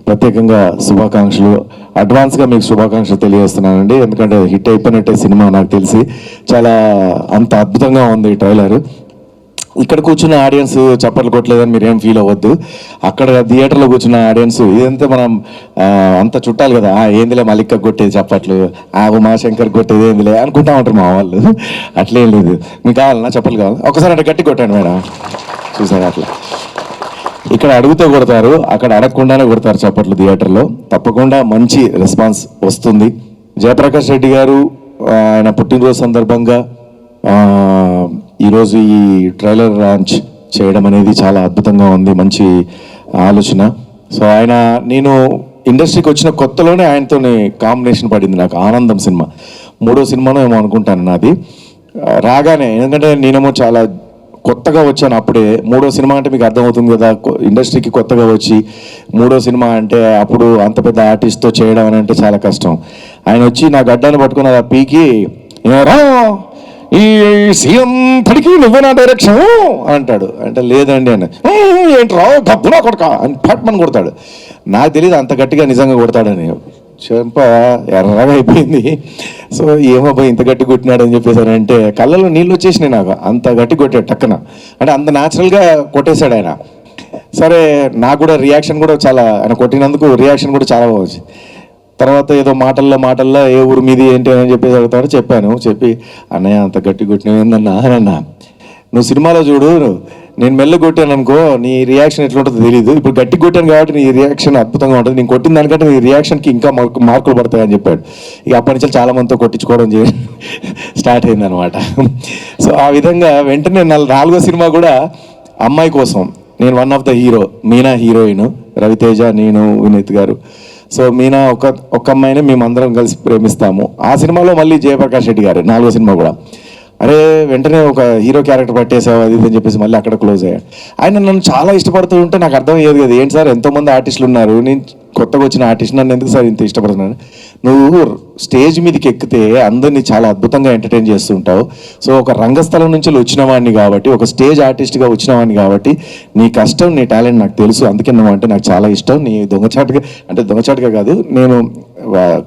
ప్రత్యేకంగా శుభాకాంక్షలు, అడ్వాన్స్గా మీకు శుభాకాంక్షలు తెలియజేస్తున్నానండి. ఎందుకంటే హిట్ అయిపోయినట్టే సినిమా నాకు తెలిసి. చాలా అంత అద్భుతంగా ఉంది ఈ ట్రైలర్. ఇక్కడ కూర్చున్న ఆడియన్స్ చప్పట్లు కొట్టలేదని మీరు ఏం ఫీల్ అవ్వద్దు. అక్కడ థియేటర్లో కూర్చున్న ఆడియన్స్ ఇదంతా మనం అంత చుట్టాలి కదా, ఏందిలే మల్లిక కొట్టేది చప్పట్లు, ఉమాశంకర్ కొట్టేది ఏందిలే అనుకుంటా ఉంటారు మా వాళ్ళు. అట్లేం లేదు. మీకు కావాలన్నా చప్పట్లు కావాలి, ఒకసారి అంటే గట్టి కొట్టండి మేడం. చూసారు అట్లా ఇక్కడ అడుగుతూ కొడతారు, అక్కడ అడగకుండానే కొడతారు చప్పట్లు థియేటర్లో. తప్పకుండా మంచి రెస్పాన్స్ వస్తుంది. జయప్రకాష్ రెడ్డి గారు ఆయన పుట్టినరోజు సందర్భంగా ఈరోజు ఈ ట్రైలర్ లాంచ్ చేయడం అనేది చాలా అద్భుతంగా ఉంది, మంచి ఆలోచన. సో నేను ఇండస్ట్రీకి వచ్చిన కొత్తలోనే ఆయనతో కాంబినేషన్ పడింది నాకు. ఆనందం సినిమా 3వ సినిమానో ఏమో అనుకుంటాను నాది. రాగానే, ఎందుకంటే నేనేమో చాలా కొత్తగా వచ్చాను అప్పుడే. 3వ సినిమా అంటే మీకు అర్థమవుతుంది కదా, ఇండస్ట్రీకి కొత్తగా వచ్చి 3వ సినిమా అంటే అప్పుడు అంత పెద్ద ఆర్టిస్ట్తో చేయడం అని అంటే చాలా కష్టం. ఆయన వచ్చి నా గడ్డాన్ని పట్టుకుని అలా పీకి, రా ఈ సీఎం తడికి నువ్వే నా డైరెక్షన్ అంటాడు. అంటే లేదండి అని, ఏంట్రా గబ్బునా కొడక అని పట్మని కొడతాడు. నాకు తెలియదు అంత గట్టిగా నిజంగా కొడతాడని. చెంప ఎర్రగా అయిపోయింది. సో ఏమో పోయి ఇంత గట్టి కొట్టినాడు అని చెప్పేసారంటే కళ్ళలో నీళ్ళు వచ్చేసినాయి నాకు. అంత గట్టి కొట్టాడు టక్కన, అంటే అంత న్యాచురల్గా కొట్టేశాడు ఆయన. సరే నాకు కూడా రియాక్షన్ కూడా చాలా, ఆయన కొట్టినందుకు రియాక్షన్ కూడా చాలా బాగుంది. తర్వాత ఏదో మాటల్లో ఏ ఊరు మీది ఏంటి అని చెప్పేసి అడుగుతాడు. చెప్పి అన్నయ్య అంత గట్టి కొట్టినవేందన్నా అన్న, నువ్వు సినిమాలో చూడు, నేను మెల్ల కొట్టాను అనుకో నీ రియాక్షన్ ఎట్లుంటుందో తెలియదు, ఇప్పుడు గట్టి కొట్టాను కాబట్టి నీ రియాక్షన్ అద్భుతంగా ఉంటుంది, నేను కొట్టిన దానికంటే నీ రియాక్షన్కి ఇంకా మార్కులు పడతాయని చెప్పాడు. ఇక అప్పటి నుంచి చాలా మందితో కొట్టించుకోవడం స్టార్ట్ అయిందనమాట. సో ఆ విధంగా వెంటనే 4వ సినిమా కూడా అమ్మాయి కోసం నేను one of the hero, Meena heroine, Ravi Teja, నేను, వినీత్ గారు. సో మీనా ఒక అమ్మాయిని మేమందరం కలిసి ప్రేమిస్తాము. ఆ సినిమాలో మళ్ళీ జయప్రకాష్ రెడ్డి గారు 4వ సినిమా కూడా. అరే వెంటనే ఒక హీరో క్యారెక్టర్ పట్టేసావు అది ఇది అని చెప్పేసి మళ్ళీ అక్కడ క్లోజ్ అయ్యాడు. ఆయన నన్ను చాలా ఇష్టపడుతూ ఉంటే నాకు అర్థమయ్యేది కదా, ఏంటి సార్ ఎంతోమంది ఆర్టిస్టులు ఉన్నారు, నేను కొత్తగా వచ్చిన ఆర్టిస్ట్, నన్ను ఎందుకు సార్ ఇంత ఇష్టపడుతున్నాను? నువ్వు స్టేజ్ మీదకి ఎక్కితే అందరినీ చాలా అద్భుతంగా ఎంటర్టైన్ చేస్తుంటావు. సో ఒక రంగస్థలం నుంచి వచ్చిన వాడిని కాబట్టి, ఒక స్టేజ్ ఆర్టిస్ట్గా వచ్చిన వాడిని కాబట్టి నీ కష్టం, నీ టాలెంట్ నాకు తెలుసు, అందుకే నువ్వు అంటే నాకు చాలా ఇష్టం. నీ దొంగచాటుగా కాదు, నేను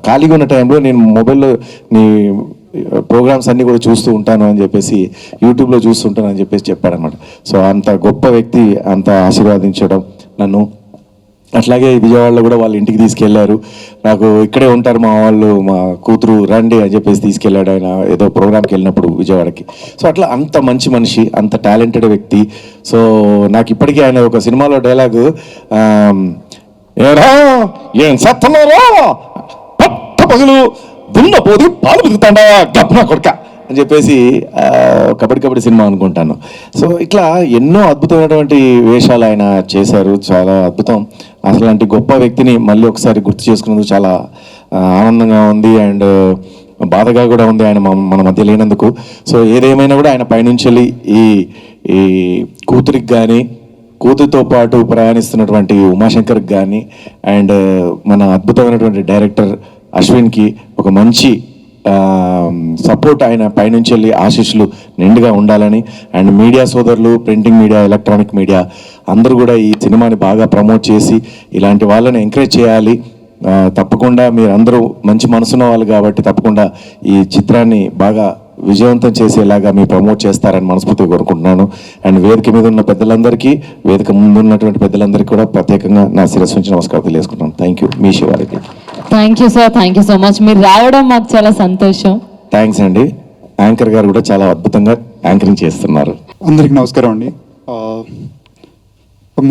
ఖాళీగా ఉన్న టైంలో నేను మొబైల్లో నీ ప్రోగ్రామ్స్ అన్నీ కూడా చూస్తూ ఉంటాను అని చెప్పేసి, యూట్యూబ్లో చూస్తుంటాను అని చెప్పేసి చెప్పాడనమాట. సో అంత గొప్ప వ్యక్తి అంత ఆశీర్వాదించడం నన్ను. అట్లాగే విజయవాడలో కూడా వాళ్ళ ఇంటికి తీసుకెళ్లారు. నాకు ఇక్కడే ఉంటారు మా వాళ్ళు, మా కూతురు రండి అని చెప్పేసి తీసుకెళ్ళాడు ఆయన ఏదో ప్రోగ్రామ్కి వెళ్ళినప్పుడు విజయవాడకి. సో అట్లా అంత మంచి మనిషి, అంత టాలెంటెడ్ వ్యక్తి. సో నాకు ఇప్పటికీ ఆయన ఒక సినిమాలో డైలాగు, ఏం సత్తన్నారా పట్ట పగులు దున్నపోది పాలు బతుకుతాడా గబ్బనా కొడక అని చెప్పేసి కబడ్డీ సినిమా అనుకుంటాను. సో ఇట్లా ఎన్నో అద్భుతమైనటువంటి వేషాలు ఆయన చేశారు, చాలా అద్భుతం. అసలాంటి గొప్ప వ్యక్తిని మళ్ళీ ఒకసారి గుర్తు చేసుకున్నందుకు చాలా ఆనందంగా ఉంది అండ్ బాధగా కూడా ఉంది ఆయన మన మధ్య లేనందుకు. సో ఏదేమైనా కూడా ఆయన పైనుంచి వెళ్ళి ఈ కూతురికి కానీ, కూతురితో పాటు ప్రయాణిస్తున్నటువంటి ఉమాశంకర్కి కానీ అండ్ మన అద్భుతమైనటువంటి డైరెక్టర్ అశ్విన్కి ఒక మంచి సపోర్ట్ ఆయన పైనుంచి వెళ్ళి ఆశీస్సులు నిండుగా ఉండాలని అండ్ మీడియా సోదరులు, ప్రింటింగ్ మీడియా, ఎలక్ట్రానిక్ మీడియా అందరూ కూడా ఈ సినిమాని బాగా ప్రమోట్ చేసి ఇలాంటి వాళ్ళని ఎంకరేజ్ చేయాలి. తప్పకుండా మీరు అందరూ మంచి మనసున్న వాళ్ళు కాబట్టి తప్పకుండా ఈ చిత్రాన్ని బాగా విజయవంతం చేసేలాగా మీరు ప్రమోట్ చేస్తారని మనస్ఫూర్తిగా కోరుకుంటున్నాను. అండ్ వేదిక మీద ఉన్న పెద్దలందరికీ, వేదిక ముందు ఉన్నటువంటి పెద్దలందరికీ కూడా ప్రత్యేకంగా నా శిరస్సు నుంచి నమస్కారం తెలియజేసుకుంటున్నాను. Thank you. మీ Siva Reddy. Thank you sir, thank you so much. మీరు రావడం మాకు చాలా సంతోషం. థ్యాంక్స్ అండి. యాంకర్ గారు కూడా చాలా అద్భుతంగా యాంకరింగ్ చేస్తున్నారు. అందరికీ నమస్కారం అండి.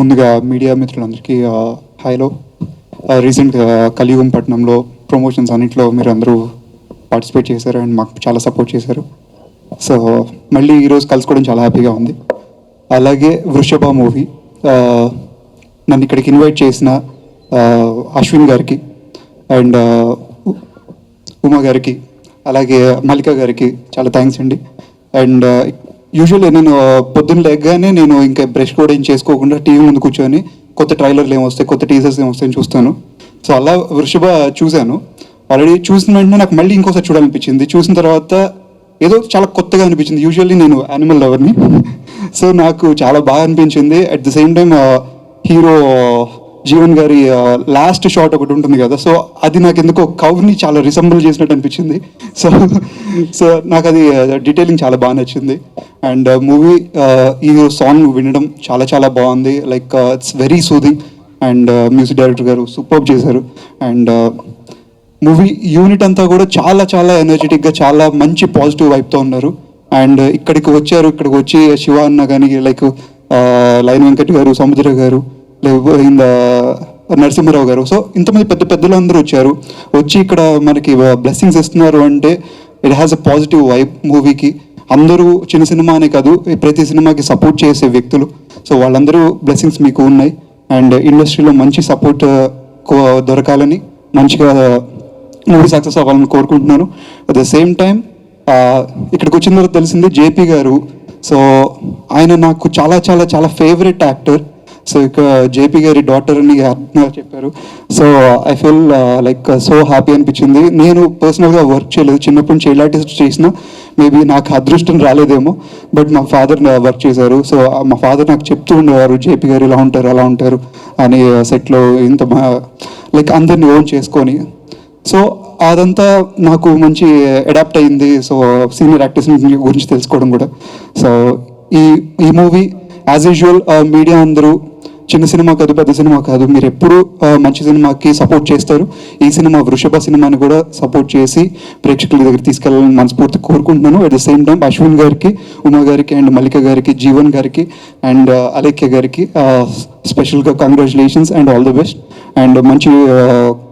ముందుగా మీడియా మిత్రులందరికీ హాయ్లో. రీసెంట్గా కలియుగం పట్టణంలో ప్రమోషన్స్ అన్నింటిలో మీరు అందరూ పార్టిసిపేట్ చేశారు అండ్ మాకు చాలా సపోర్ట్ చేశారు. సో మళ్ళీ ఈరోజు కలుసుకోవడం చాలా హ్యాపీగా ఉంది. అలాగే వృషభ మూవీ నన్ను ఇక్కడికి ఇన్వైట్ చేసిన అశ్విన్ గారికి అండ్ ఉమా గారికి అలాగే మల్లిక గారికి చాలా థ్యాంక్స్ అండి. అండ్ యూజువల్లీ నేను పొద్దున్న లేకగానే నేను ఇంకా బ్రష్ కూడా ఏం చేసుకోకుండా టీవీ ముందు కూర్చొని కొత్త ట్రైలర్లు ఏమొస్తాయి, కొత్త టీజర్స్ ఏమొస్తాయని చూస్తాను. సో అలా వృషభ చూశాను. ఆల్రెడీ చూసిన వెంటనే నాకు మళ్ళీ ఇంకోసారి చూడాలనిపించింది. చూసిన తర్వాత ఏదో చాలా కొత్తగా అనిపించింది. యూజువల్లీ నేను యానిమల్ లవర్ని, సో నాకు చాలా బాగా అనిపించింది. At the same time hero Jeevan గారి లాస్ట్ షాట్ ఒకటి ఉంటుంది కదా, సో అది నాకు ఎందుకో కవ్ని చాలా రిసెంబుల్ చేసినట్టు అనిపించింది. సో సో నాకు అది డీటెయిలింగ్ చాలా బాగా నచ్చింది. అండ్ మూవీ ఈ సాంగ్ వినడం చాలా చాలా బాగుంది. Like it's very soothing. And music director గారు సూపర్బ్ చేశారు. అండ్ మూవీ యూనిట్ అంతా కూడా చాలా చాలా ఎనర్జెటిక్గా చాలా మంచి పాజిటివ్ వైబ్తో ఉన్నారు. అండ్ ఇక్కడికి వచ్చి శివ అన్న కానీ, లైక్ లైన్ వెంకట్ గారు, సముద్ర గారు, లేకపోతే నరసింహారావు గారు, సో ఇంతమంది పెద్ద పెద్దలు అందరూ వచ్చి ఇక్కడ మనకి బ్లెస్సింగ్స్ ఇస్తున్నారు అంటే it has a positive vibe మూవీకి. అందరూ చిన్న సినిమా అనే కాదు, ప్రతి సినిమాకి సపోర్ట్ చేసే వ్యక్తులు. సో వాళ్ళందరూ బ్లెస్సింగ్స్ మీకు ఉన్నాయి. అండ్ ఇండస్ట్రీలో మంచి సపోర్ట్ దొరకాలని, మంచిగా మూవీ సక్సెస్ అవ్వాలని కోరుకుంటున్నాను. అట్ ద సేమ్ టైం ఇక్కడికి వచ్చిన తర్వాత తెలిసింది జేపీ గారు. సో ఆయన నాకు చాలా చాలా చాలా ఫేవరెట్ యాక్టర్. సో ఇక జేపీ గారి డాటర్ అని చెప్పారు. So I feel like so happy అనిపించింది. నేను పర్సనల్గా వర్క్ చేయలేదు, చిన్నప్పటి నుంచి చైల్డ్ ఆర్టిస్ట్ చేసిన, మేబీ నాకు అదృష్టం రాలేదేమో, బట్ మా ఫాదర్ వర్క్ చేశారు. సో మా ఫాదర్ నాకు చెప్తూ ఉండేవారు, జేపీ గారు ఇలా ఉంటారు అలా ఉంటారు అని, సెట్లో ఇంత లైక్ అందరిని ఓన్ చేసుకొని. సో అదంతా నాకు మంచి అడాప్ట్ అయింది. సో సీనియర్ యాక్టర్స్ గురించి తెలుసుకోవడం కూడా. సో ఈ మూవీ యాజ్ యూజువల్ మీడియా అందరూ చిన్న సినిమా కాదు, పెద్ద సినిమా కాదు, మీరు ఎప్పుడూ మంచి సినిమాకి సపోర్ట్ చేస్తారు. ఈ సినిమా వృషభ సినిమాని కూడా సపోర్ట్ చేసి ప్రేక్షకుల దగ్గర తీసుకెళ్ళాలని మనస్ఫూర్తి కోరుకుంటున్నాను. At the same time Ashwin గారికి, ఉమా గారికి, అండ్ మల్లిక గారికి, జీవన్ గారికి, అండ్ అలేఖ్య గారికి స్పెషల్గా congratulations and all the best. And మంచి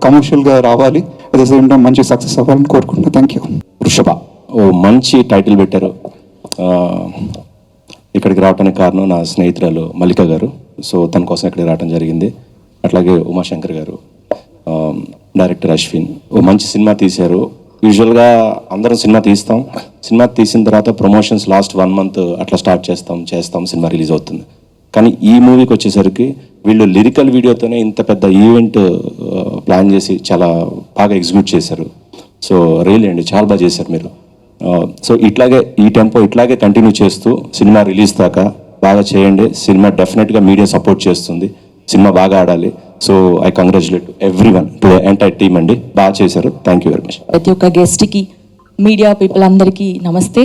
కమర్షియల్గా రావాలి, అట్ ద సేమ్ టైం మంచి సక్సెస్ అవ్వాలని కోరుకుంటున్నాను. Thank you. వృషభ ఓ మంచి టైటిల్ పెట్టారు. ఇక్కడికి రావడానికి కారణం నా స్నేహితురాలు మల్లిక గారు. సో తన కోసం ఇక్కడికి రావడం జరిగింది. అట్లాగే ఉమాశంకర్ గారు, డైరెక్టర్ అశ్విన్ ఓ మంచి సినిమా తీశారు. యూజువల్గా అందరం సినిమా తీస్తాం, సినిమా తీసిన తర్వాత ప్రమోషన్స్ లాస్ట్ 1 month అట్లా స్టార్ట్ చేస్తాం, సినిమా రిలీజ్ అవుతుంది. కానీ ఈ మూవీకి వచ్చేసరికి వీళ్ళు లిరికల్ వీడియోతోనే ఇంత పెద్ద ఈవెంట్ ప్లాన్ చేసి చాలా బాగా ఎగ్జిక్యూట్ చేశారు. సో రియల్లీ అండి చాలా బాగా చేశారు మీరు. సో ఇట్లాగే ఈ టెంపో ఇట్లాగే కంటిన్యూ చేస్తూ సినిమా రిలీజ్ దాకా బాగా చేయండి. సినిమా డెఫినెట్గా మీడియా సపోర్ట్ చేస్తుంది, సినిమా బాగా ఆడాలి. So I congratulate everyone to the entire team అండి, బాగా చేశారు. Thank you very much. ప్రతి ఒక్క గెస్ట్కి, మీడియా పీపుల్ అందరికీ నమస్తే.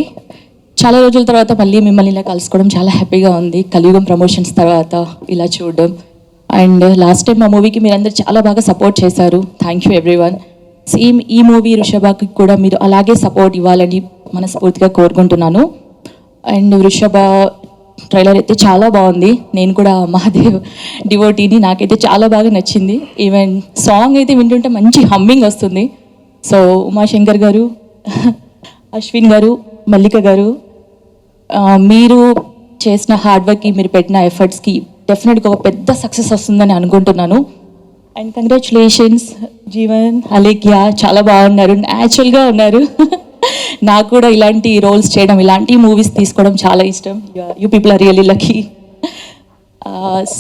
చాలా రోజుల తర్వాత మళ్ళీ మిమ్మల్ని ఇలా కలుసుకోవడం చాలా హ్యాపీగా ఉంది. కలియుగం ప్రమోషన్స్ తర్వాత ఇలా చూడడం. అండ్ లాస్ట్ టైం మా మూవీకి మీరందరూ చాలా బాగా సపోర్ట్ చేశారు. Thank you everyone. సేమ్ ఈ మూవీ వృషభకి కూడా మీరు అలాగే సపోర్ట్ ఇవ్వాలని మనస్ఫూర్తిగా కోరుకుంటున్నాను. అండ్ వృషభ ట్రైలర్ అయితే చాలా బాగుంది. నేను కూడా మహాదేవ్ డివోటీని, నాకైతే చాలా బాగా నచ్చింది. ఈవెన్ సాంగ్ అయితే వింటుంటే మంచి హమ్మింగ్ వస్తుంది. సో ఉమాశంకర్ గారు, అశ్విన్ గారు, మల్లిక గారు, మీరు చేసిన హార్డ్ వర్క్కి, మీరు పెట్టిన ఎఫర్ట్స్కి డెఫినెట్గా ఒక పెద్ద సక్సెస్ వస్తుందని అనుకుంటున్నాను. అండ్ కంగ్రాచులేషన్స్ జీవన్, అలేఖ్య, చాలా బాగున్నారు, న్యాచురల్గా ఉన్నారు. నాకు కూడా ఇలాంటి రోల్స్ చేయడం, ఇలాంటి మూవీస్ తీసుకోవడం చాలా ఇష్టం. You people are really lucky.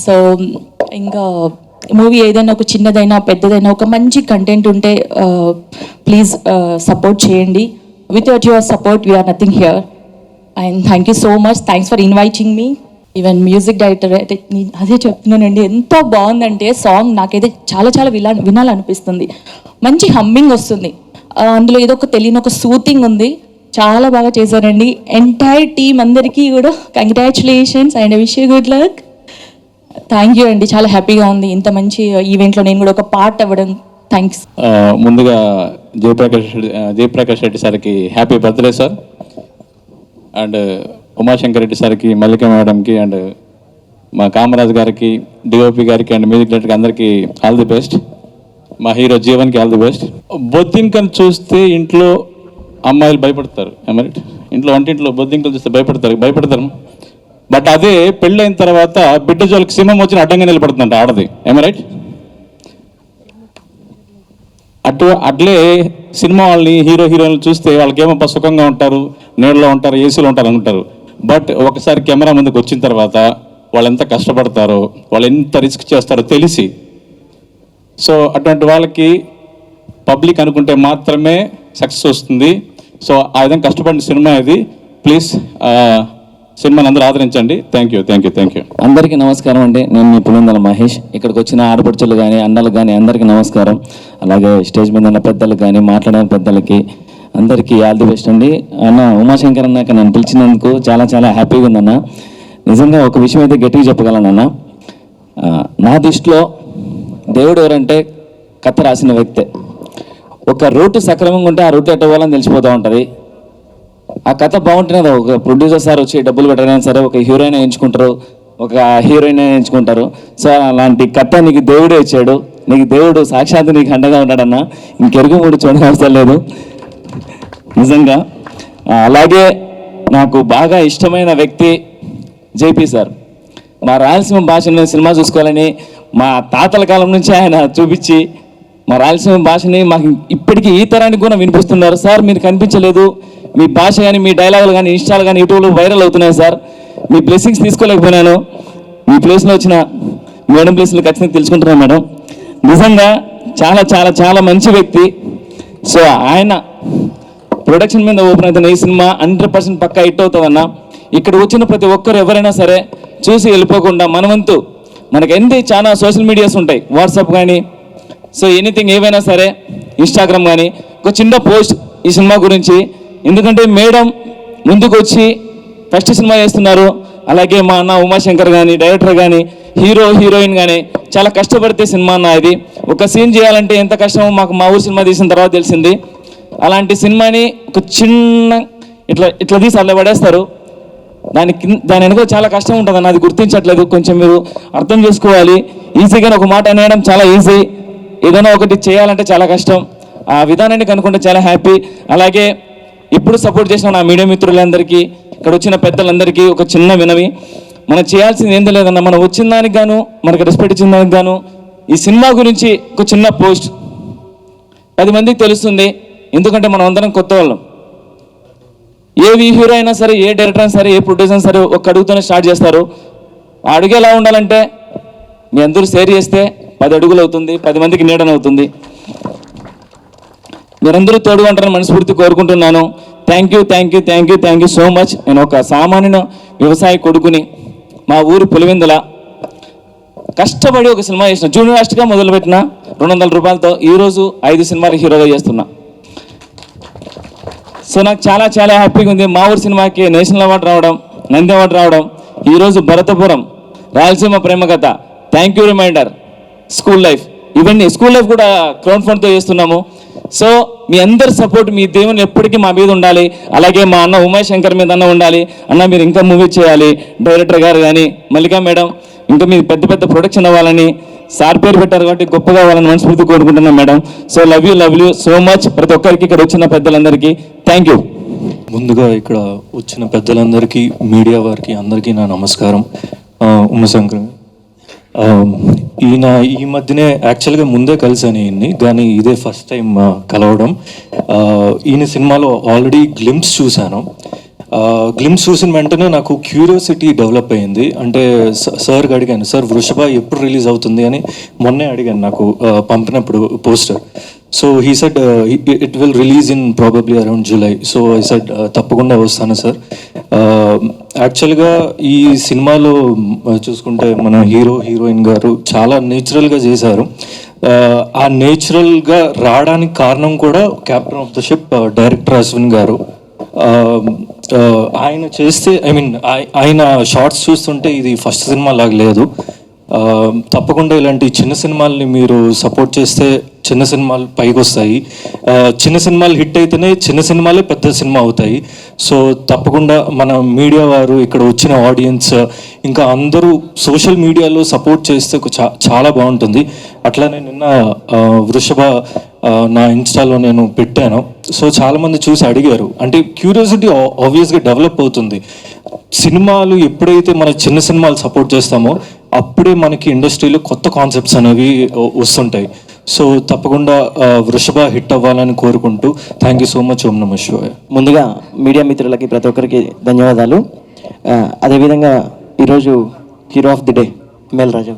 So ఇంకా మూవీ ఏదైనా ఒక చిన్నదైనా పెద్దదైనా ఒక మంచి కంటెంట్ ఉంటే ప్లీజ్ సపోర్ట్ చేయండి. Without your support we're nothing here. And thank you so much. Thanks for inviting me. Even music director అయితే అదే చెప్తున్నానండి, ఎంత బాగుందంటే సాంగ్ నాకైతే చాలా చాలా వినాలనిపిస్తుంది. మంచి హమ్మింగ్ వస్తుంది, అందులో ఏదో ఒక తెలియని ఒక సూతింగ్ ఉంది. చాలా బాగా చేశారండి. ఎంటైర్ టీమ్ అందరికీ కూడా congratulations and wish you good luck. Thank you అండి, చాలా హ్యాపీగా ఉంది ఇంత మంచి ఈవెంట్లో నేను కూడా ఒక పార్ట్ అవ్వడం. థ్యాంక్స్. ముందుగా జయప్రకాష్ రెడ్డి సార్కి happy birthday sir. And Umashankar Reddy సార్కి, మల్లిక మేడంకి, అండ్ మా కామరాజ్ గారికి, డిఓపి గారికి, అండ్ మ్యూజిక్ డైరెక్టర్కి అందరికీ ఆల్ ది బెస్ట్. మా హీరో జీవన్కి ఆల్ ది బెస్ట్. బొద్దింకను చూస్తే ఇంట్లో అమ్మాయిలు భయపడతారు, రైట్? ఇంట్లో వంటింట్లో బొద్దింకలు చూస్తే భయపడతారు. బట్ అదే పెళ్ళైన తర్వాత బిడ్డ జోలికి సింహం వచ్చి అడ్డంగా నిలబడుతుందంట ఆడది, రైట్? అట్లే సినిమా వాళ్ళని, హీరోయిన్లు చూస్తే వాళ్ళకేమో సుఖంగా ఉంటారు, నీళ్ళలో ఉంటారు, ఏసీలో ఉంటారు అనుకుంటారు. బట్ ఒకసారి కెమెరా ముందుకు వచ్చిన తర్వాత వాళ్ళు ఎంత కష్టపడతారో, వాళ్ళు ఎంత రిస్క్ చేస్తారో తెలిసి, సో అటువంటి వాళ్ళకి పబ్లిక్ అనుకుంటే మాత్రమే సక్సెస్ వస్తుంది. సో ఆ విధంగా కష్టపడిన సినిమా ఇది. ప్లీజ్ సినిమాని అందరూ ఆదరించండి. Thank you. అందరికీ నమస్కారం అండి. నేను మీ పులిందల మహేష్. ఇక్కడికి వచ్చిన ఆడపడుచులు కానీ అన్నలు కానీ అందరికీ నమస్కారం. అలాగే స్టేజ్ మీద ఉన్న పెద్దలకు కానీ మాట్లాడిన పెద్దలకి అందరికీ ఆల్ ది బెస్ట్ అండి. అన్న ఉమాశంకర్ అన్నాక నన్ను పిలిచినందుకు చాలా చాలా హ్యాపీగా ఉందన్న. నిజంగా ఒక విషయం అయితే గట్టిగా చెప్పగలను అన్న, నా దృష్టిలో దేవుడు ఎవరంటే కథ రాసిన వ్యక్తే. ఒక రూట్ సక్రమంగా ఉంటే ఆ రూట్ ఎట్ట పోవాలని తెలిసిపోతూ ఉంటుంది. ఆ కథ బాగుంటున్నది. ఒక ప్రొడ్యూసర్ సార్ వచ్చి డబ్బులు పెట్టడానికి సరే ఒక హీరోయిన్ ఎంచుకుంటారు, ఒక హీరోయిన్ ఎంచుకుంటారు. సో అలాంటి కథ నీకు దేవుడే ఇచ్చాడు. నీకు దేవుడు సాక్షాత్తు నీకు అండగా ఉన్నాడన్న. ఇంకెరుగు మూడు చూడవసరం లేదు నిజంగా. అలాగే నాకు బాగా ఇష్టమైన వ్యక్తి జేపీ సార్. మా రాయలసీమ భాషను సినిమా చూసుకోవాలని మా తాతల కాలం నుంచి ఆయన చూపించి మా రాయలసీమ భాషని మాకు ఇప్పటికీ ఈ తరానికి కూడా వినిపిస్తున్నారు. సార్ మీరు కనిపించలేదు, మీ భాష కానీ మీ డైలాగులు కానీ ఇన్స్టాలు కానీ యూట్యూబ్లో వైరల్ అవుతున్నాయి సార్. మీ బ్లెస్సింగ్స్ తీసుకోలేకపోయినాను. మీ ప్లేస్లో వచ్చిన మేడం ప్లేస్లో ఖచ్చితంగా తెలుసుకుంటున్నాను మేడం. నిజంగా చాలా చాలా చాలా మంచి వ్యక్తి. సో ఆయన ప్రొడక్షన్ మీద ఓపెన్ అవుతున్న ఈ సినిమా 100% పక్కా హిట్ అవుతుందన్న. ఇక్కడ వచ్చిన ప్రతి ఒక్కరు ఎవరైనా సరే చూసి వెళ్ళిపోకుండా మన వంతు మనకి ఎన్ని చాలా సోషల్ మీడియాస్ ఉంటాయి, వాట్సాప్ కానీ సో ఎనీథింగ్ ఏవైనా సరే ఇన్స్టాగ్రామ్ కానీ ఒక చిన్న పోస్ట్ ఈ సినిమా గురించి. ఎందుకంటే మేడం ముందుకు వచ్చి ఫస్ట్ సినిమా చేస్తున్నారు. అలాగే మా అన్న ఉమాశంకర్ కానీ డైరెక్టర్ కానీ హీరోయిన్ కానీ చాలా కష్టపడితే సినిమా అన్న ఇది. ఒక సీన్ చేయాలంటే ఎంత కష్టమో మాకు మా ఊరు సినిమా తీసిన తర్వాత తెలిసింది. అలాంటి సినిమాని ఒక చిన్న ఇట్లా తీసి అట్లా పడేస్తారు. దాని వెనుక చాలా కష్టం ఉంటుంది అన్న, అది గుర్తించట్లేదు. కొంచెం మీరు అర్థం చేసుకోవాలి. ఈజీగా ఒక మాట అనేయడం చాలా ఈజీ, ఏదైనా ఒకటి చేయాలంటే చాలా కష్టం. ఆ విధానాన్ని కనుక్కుంటే చాలా హ్యాపీ. అలాగే ఇప్పుడు సపోర్ట్ చేసిన నా మీడియా మిత్రులందరికీ, ఇక్కడ వచ్చిన పెద్దలందరికీ ఒక చిన్న వినవి, మనం చేయాల్సింది ఏందో లేదన్న, మనం వచ్చిన దానికి గాను మనకు రెస్పెక్ట్ ఇచ్చిన దానికి గాను ఈ సినిమా గురించి ఒక చిన్న పోస్ట్ 10 మందికి తెలుస్తుంది. ఎందుకంటే మనం అందరం కొత్త వాళ్ళం. ఏ హీరో అయినా సరే, ఏ డైరెక్టర్ అయినా సరే, ఏ ప్రొడ్యూసర్ అయినా సరే ఒక అడుగుతోనే స్టార్ట్ చేస్తారు. ఆ అడుగు ఎలా ఉండాలంటే మీ అందరూ షేర్ చేస్తే 10 అడుగులు అవుతుంది, 10 మందికి నీడనవుతుంది. మీరందరూ తోడుగా ఉంటారని మనస్ఫూర్తి కోరుకుంటున్నాను. Thank you so much. నేను ఒక సామాన్య వ్యవసాయ కొడుకుని, మా ఊరు పులివెందుల కష్టపడి ఒక సినిమా చేసిన, జూనియర్ ఆర్టిస్ట్గా మొదలుపెట్టిన 200 రూపాయలతో ఈరోజు 5 సినిమాలు హీరోగా చేస్తున్నా. సో నాకు చాలా చాలా హ్యాపీగా ఉంది. మా ఊరు సినిమాకి నేషనల్ అవార్డు రావడం, నంది అవార్డు రావడం, ఈరోజు భరతపురం Rayalaseema Prema Katha, thank you reminder, school life, ఇవన్నీ స్కూల్ లైఫ్ కూడా క్రౌడ్ ఫండ్తో చేస్తున్నాము. సో మీ అందరి సపోర్ట్, మీ దేవుని ఎప్పటికీ మా మీద ఉండాలి. అలాగే మా అన్న ఉమాశంకర్ మీద అన్న ఉండాలి. అన్న మీరు ఇంకా మూవీ చేయాలి, డైరెక్టర్ గారు కానీ మల్లికా మేడం ఇంకా మీరు పెద్ద పెద్ద ప్రొడక్షన్ అవ్వాలని, సార్ పేరు పెట్టారు కాబట్టి గొప్పగా అవ్వాలని మనస్ఫూర్తి కోరుకుంటున్నాం madam. So love you so much. ప్రతి ఒక్కరికి ఇక్కడ వచ్చిన పెద్దలందరికీ థ్యాంక్ యూ. ముందుగా ఇక్కడ వచ్చిన పెద్దలందరికీ, మీడియా వారికి అందరికీ నా నమస్కారం. ఉమాశంకర్ ఈయన ఈ మధ్యనే యాక్చువల్గా ముందే కలిసాను ఈయన్ని, కానీ ఇదే ఫస్ట్ టైం కలవడం. ఈయన సినిమాలో ఆల్రెడీ గ్లింప్స్ చూశాను. గ్లింప్స్ చూసిన వెంటనే నాకు క్యూరియాసిటీ డెవలప్ అయింది. అంటే సార్కి అడిగాను, సార్ వృషభ ఎప్పుడు రిలీజ్ అవుతుంది అని మొన్నే అడిగాను నాకు పంపినప్పుడు poster. So he said it will release in probably around July. So I said తప్పకుండా వస్తాను సార్. యాక్చువల్గా ఈ సినిమాలో చూసుకుంటే మన హీరోయిన్ గారు చాలా నేచురల్గా చేశారు. ఆ నేచురల్గా రావడానికి కారణం కూడా captain of the ship director Ashwin గారు. ఆయన చేస్తే ఆయన షార్ట్స్ చూస్తుంటే ఇది ఫస్ట్ సినిమా లాగా లేదు. తప్పకుండా ఇలాంటి చిన్న సినిమాల్ని మీరు సపోర్ట్ చేస్తే చిన్న సినిమాలు పైకి వస్తాయి. చిన్న సినిమాలు హిట్ అయితేనే చిన్న సినిమాలే పెద్ద సినిమా అవుతాయి. సో తప్పకుండా మన మీడియా వారు, ఇక్కడ వచ్చిన ఆడియన్స్, ఇంకా అందరూ సోషల్ మీడియాలో సపోర్ట్ చేస్తే చాలా బాగుంటుంది. అట్లానే నిన్న వృషభ నా ఇన్స్టాలో నేను పెట్టాను. సో చాలామంది చూసి అడిగారు. అంటే క్యూరియాసిటీ ఆబ్వియస్గా డెవలప్ అవుతుంది. సినిమాలు ఎప్పుడైతే మన చిన్న సినిమాలు సపోర్ట్ చేస్తామో అప్పుడే మనకి ఇండస్ట్రీలో కొత్త కాన్సెప్ట్స్ అనేవి వస్తుంటాయి. సో తప్పకుండా వృషభ హిట్ అవ్వాలని కోరుకుంటూ థ్యాంక్ యూ సో మచ్. ఓం నమః శివాయ. ముందుగా మీడియా మిత్రులకి ప్రతి ఒక్కరికి ధన్యవాదాలు. అదేవిధంగా ఈరోజు హీరో ఆఫ్ ది డే మేల్ రాజా.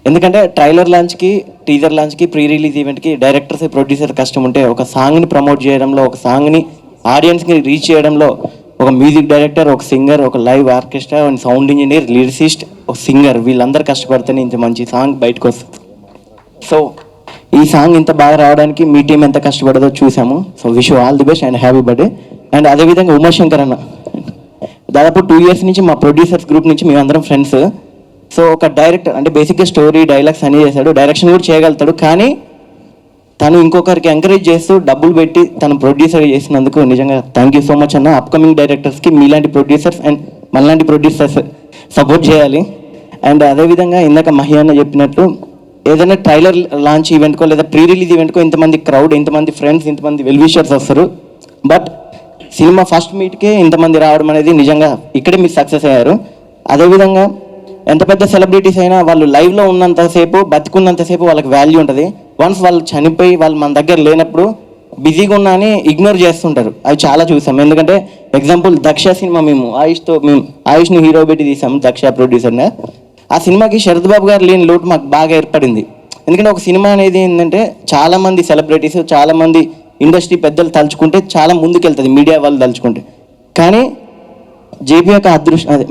ఎందుకంటే ట్రైలర్ లాంచ్కి, టీజర్ లాంచ్కి, ప్రీ రిలీజ్ ఈవెంట్కి డైరెక్టర్స్, ప్రొడ్యూసర్ కష్టం ఉంటే ఒక సాంగ్ని ప్రమోట్ చేయడంలో, ఒక సాంగ్ని ఆడియన్స్కి రీచ్ చేయడంలో ఒక మ్యూజిక్ డైరెక్టర్, ఒక సింగర్, ఒక live orchestra and sound engineer, lyricist, ఒక సింగర్, వీళ్ళందరూ కష్టపడితేనే ఇంత మంచి సాంగ్ బయటకు వస్తుంది. సో ఈ సాంగ్ ఇంత బాగా రావడానికి మీ టీం ఎంత కష్టపడదో చూసాము. So wish all the best and happy birthday. And అదేవిధంగా ఉమాశంకర్ అన్న దాదాపు 2 years నుంచి మా ప్రొడ్యూసర్స్ గ్రూప్ నుంచి మేమందరం ఫ్రెండ్స్. సో ఒక డైరెక్టర్ అంటే బేసిక్గా స్టోరీ, డైలాగ్స్ అన్నీ చేశాడు, డైరెక్షన్ కూడా చేయగలుగుతాడు. కానీ తను ఇంకొకరికి ఎంకరేజ్ చేస్తూ డబ్బులు పెట్టి తను ప్రొడ్యూసర్ చేసినందుకు నిజంగా థ్యాంక్ యూ సో మచ్ అన్న. అప్కమింగ్ డైరెక్టర్స్కి మీలాంటి ప్రొడ్యూసర్స్ అండ్ మనలాంటి ప్రొడ్యూసర్స్ సపోర్ట్ చేయాలి. అండ్ అదేవిధంగా ఇందాక మహి అన్న చెప్పినట్లు ఏదైనా ట్రైలర్ లాంచ్ ఈవెంట్కో లేదా ప్రీ రిలీజ్ ఈవెంట్కో ఇంతమంది క్రౌడ్, ఇంతమంది ఫ్రెండ్స్, ఇంతమంది వెల్ విషర్స్ వస్తారు. బట్ సినిమా ఫస్ట్ మీట్కే ఇంతమంది రావడం అనేది నిజంగా ఇక్కడే మీరు సక్సెస్ అయ్యారు. అదేవిధంగా ఎంత పెద్ద సెలబ్రిటీస్ అయినా వాళ్ళు లైవ్లో ఉన్నంతసేపు, బతికున్నంతసేపు వాళ్ళకి వాల్యూ ఉంటుంది. వన్స్ వాళ్ళు చనిపోయి వాళ్ళు మన దగ్గర లేనప్పుడు బిజీగా ఉన్నా అని ఇగ్నోర్ చేస్తుంటారు. అవి చాలా చూసాం. ఎందుకంటే ఎగ్జాంపుల్ దక్ష సినిమా మేము ఆయుష్ని హీరో పెట్టి తీసాము, దక్ష ప్రొడ్యూసర్ని. ఆ సినిమాకి శరత్ బాబు గారు లేని లోటు మాకు బాగా ఏర్పడింది. ఎందుకంటే ఒక సినిమా అనేది ఏంటంటే చాలామంది సెలబ్రిటీస్, చాలామంది ఇండస్ట్రీ పెద్దలు తలుచుకుంటే చాలా ముందుకెళ్తుంది, మీడియా వాళ్ళు తలుచుకుంటే. కానీ జేపీ యొక్క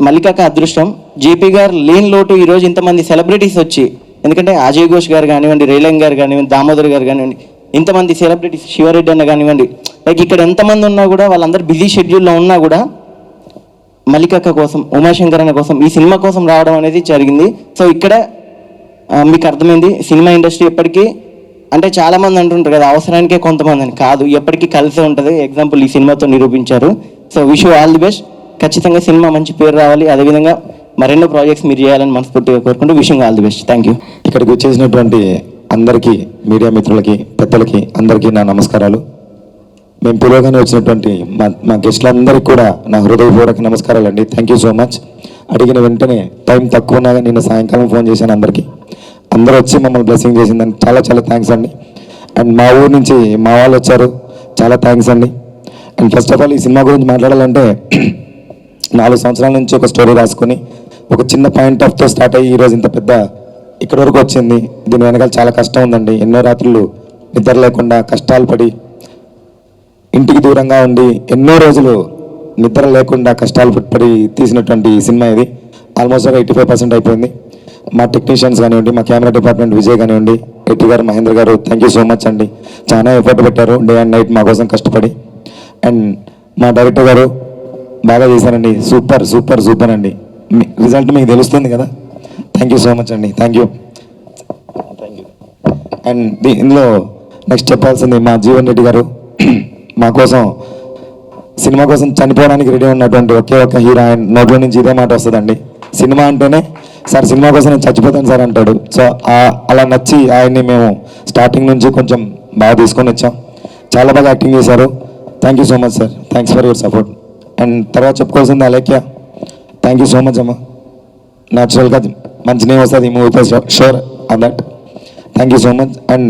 మల్లిక అదృష్టం, జేపీ గారు లేని లోటు ఈరోజు ఇంతమంది సెలబ్రిటీస్ వచ్చి, ఎందుకంటే అజయ్ ఘోష్ గారు కానివ్వండి, రేలంగ్ గారు కానివ్వండి, దామోదర్ గారు కానివ్వండి, ఇంతమంది సెలబ్రిటీస్, శివరెడ్డి అన్న కానివ్వండి, లైక్ ఇక్కడ ఎంతమంది ఉన్నా కూడా వాళ్ళందరూ బిజీ షెడ్యూల్లో ఉన్నా కూడా మల్లికక్క కోసం, ఉమాశంకర్ అన్న కోసం, ఈ సినిమా కోసం రావడం అనేది జరిగింది. సో ఇక్కడ మీకు అర్థమైంది సినిమా ఇండస్ట్రీ ఎప్పటికీ అంటే చాలామంది అంటుంటారు కదా అవసరానికే కొంతమంది అని, కాదు ఎప్పటికీ కలిసే ఉంటుంది. ఎగ్జాంపుల్ ఈ సినిమాతో నిరూపించారు. So wish you all the best. ఖచ్చితంగా సినిమా మంచి పేరు రావాలి, అదేవిధంగా మరెన్నో ప్రాజెక్ట్స్ మీరు చేయాలని మనస్ఫూర్తిగా కోరుకుంటూ wishing all the best. Thank you. ఇక్కడికి వచ్చేసినటువంటి అందరికీ, మీడియా మిత్రులకి, పెద్దలకి అందరికీ నా నమస్కారాలు. మేము పిలవగానే వచ్చినటువంటి మా గెస్టులందరికీ కూడా నా హృదయపూర్వక నమస్కారాలు అండి. Thank you so much. అడిగిన వెంటనే టైం తక్కువ ఉన్నాగా నిన్న సాయంకాలం ఫోన్ చేశాను అందరికీ. అందరూ వచ్చి మమ్మల్ని బ్లెస్సింగ్ చేసిందని చాలా చాలా థ్యాంక్స్ అండి. అండ్ మా ఊరు నుంచి మా వాళ్ళు వచ్చారు, చాలా థ్యాంక్స్ అండి. అండ్ ఫస్ట్ ఆఫ్ ఆల్ ఈ సినిమా గురించి మాట్లాడాలంటే 4 సంవత్సరాల నుంచి ఒక స్టోరీ రాసుకొని ఒక చిన్న పాయింట్ ఆఫ్తో స్టార్ట్ అయ్యి ఈరోజు ఇంత పెద్ద ఇక్కడి వరకు వచ్చింది. దీని వెనకాల చాలా కష్టం ఉందండి. ఎన్నో రాత్రులు నిద్ర లేకుండా కష్టాలు పడి ఇంటికి దూరంగా ఉండి ఎన్నో రోజులు నిద్ర లేకుండా కష్టాలు పడి తీసినటువంటి ఈ సినిమా ఇది. ఆల్మోస్ట్ 85% అయిపోయింది. మా టెక్నీషియన్స్ కానివ్వండి, మా కెమెరా డిపార్ట్మెంట్ విజయ్ కానివ్వండి, ఎట్టి గారు, మహేంద్ర గారు, థ్యాంక్ యూ సో మచ్ అండి. చాలా ఎఫర్ట్ పెట్టారు డే అండ్ నైట్ మా కోసం కష్టపడి. అండ్ మా డైరెక్టర్ గారు బాగా చేశారండి. సూపర్ సూపర్ సూపర్ అండి. రిజల్ట్ మీకు తెలుస్తుంది కదా. థ్యాంక్ యూ సో మచ్ అండి. Thank you. అండ్ ఇందులో నెక్స్ట్ చెప్పాల్సింది మా జీవన్ రెడ్డి గారు. మా కోసం సినిమా కోసం చనిపోవడానికి రెడీ ఉన్నటువంటి ఒకే ఒక్క హీరో. ఆయన నోట్లో నుంచి ఇదే మాట వస్తుందండి, సినిమా అంటేనే సార్ సినిమా కోసం నేను చచ్చిపోతాను సార్ అంటాడు. సో అలా నచ్చి ఆయన్ని మేము స్టార్టింగ్ నుంచి కొంచెం బాగా తీసుకొని వచ్చాం. చాలా బాగా యాక్టింగ్ చేశారు. Thank you so much sir. Thanks for your support. And తర్వాత చెప్పుకోవాల్సింది Alekhya, thank you so much అమ్మ. న్యాచురల్గా మంచి నేమ్ వస్తుంది ఈ మూవీతో, sure on that. Thank you so much. And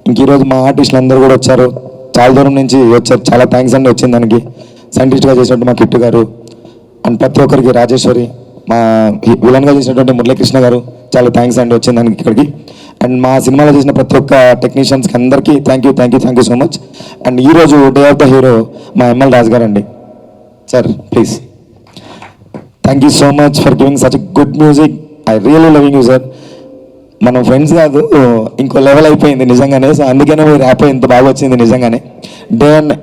ఇంక ఈరోజు మా ఆర్టిస్టులు అందరూ కూడా వచ్చారు, చాలా దూరం నుంచి వచ్చారు. చాలా థ్యాంక్స్ అండి వచ్చింది దానికి. సైంటిస్ట్గా చేసినట్టు మా కిట్టు గారు, అండ్ ప్రతి ఒక్కరికి రాజేశ్వరి, మా విలన్గా చేసినటువంటి మురళీకృష్ణ గారు, చాలా థ్యాంక్స్ అండి వచ్చింది దానికి ఇక్కడికి. అండ్ మా సినిమాలో చేసిన ప్రతి ఒక్క టెక్నీషియన్స్కి అందరికీ thank you so much. And ఈరోజు డే ఆఫ్ ద హీరో మా ఎంఎల్ రాజు గారు అండి. Sir please, thank you so much for giving such good music. I really loving you sir. మనం ఫ్రెండ్స్ కాదు, ఇంకో లెవెల్ అయిపోయింది నిజంగానే. సో అందుకనే మీరు ర్యాప్ ఇంత బాగా వచ్చింది నిజంగానే. డే అండ్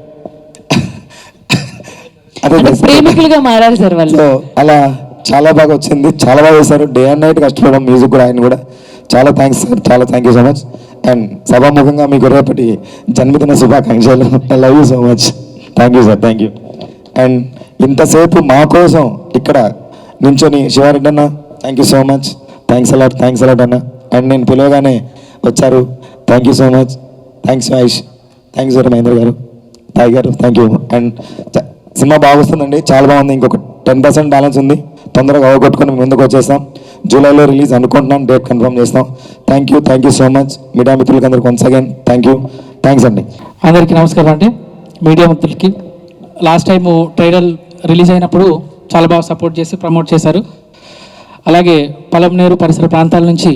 అదే ప్రేమికులుగా మారారు సార్ వాళ్ళు. సో అలా చాలా బాగా వచ్చింది, చాలా బాగా చేశారు. డే అండ్ నైట్ కష్టపడడం, మ్యూజిక్ కూడా ఆయన కూడా. చాలా థ్యాంక్స్ సార్, చాలా thank you so much. And సభాముఖంగా మీకు రేపటి జన్మదిన శుభాకాంక్షలు. I love you so much. Thank you sir, thank you. And ఇంతసేపు మా కోసం ఇక్కడ నించొని శివారెడ్డి అన్న, thank you so much. Thanks a lot అన్న. అండ్ నేను పిలవగానే వచ్చారు, thank you so much. Thanks Ayush, thanks sir Mahendra garu, Tayi గారు, థ్యాంక్ యూ. అండ్ సినిమా బాగా వస్తుందండి, చాలా బాగుంది. ఇంకొక 10% బ్యాలెన్స్ ఉంది, తొందరగా అవగొట్టుకొని ముందుకు వచ్చేస్తాం. జూలైలో రిలీజ్ అనుకుంటున్నాను, డేట్ కన్ఫర్మ్ చేస్తాం. Thank you so much. Media మిత్రులకి అందరికి వన్స్ అగైన్ థ్యాంక్స్ అండి. అందరికీ నమస్కారం అండి. మీడియా మిత్రులకి లాస్ట్ టైం ట్రైలర్ రిలీజ్ అయినప్పుడు చాలా బాగా సపోర్ట్ చేసి ప్రమోట్ చేశారు. అలాగే పలంనేరు పరిసర ప్రాంతాల నుంచి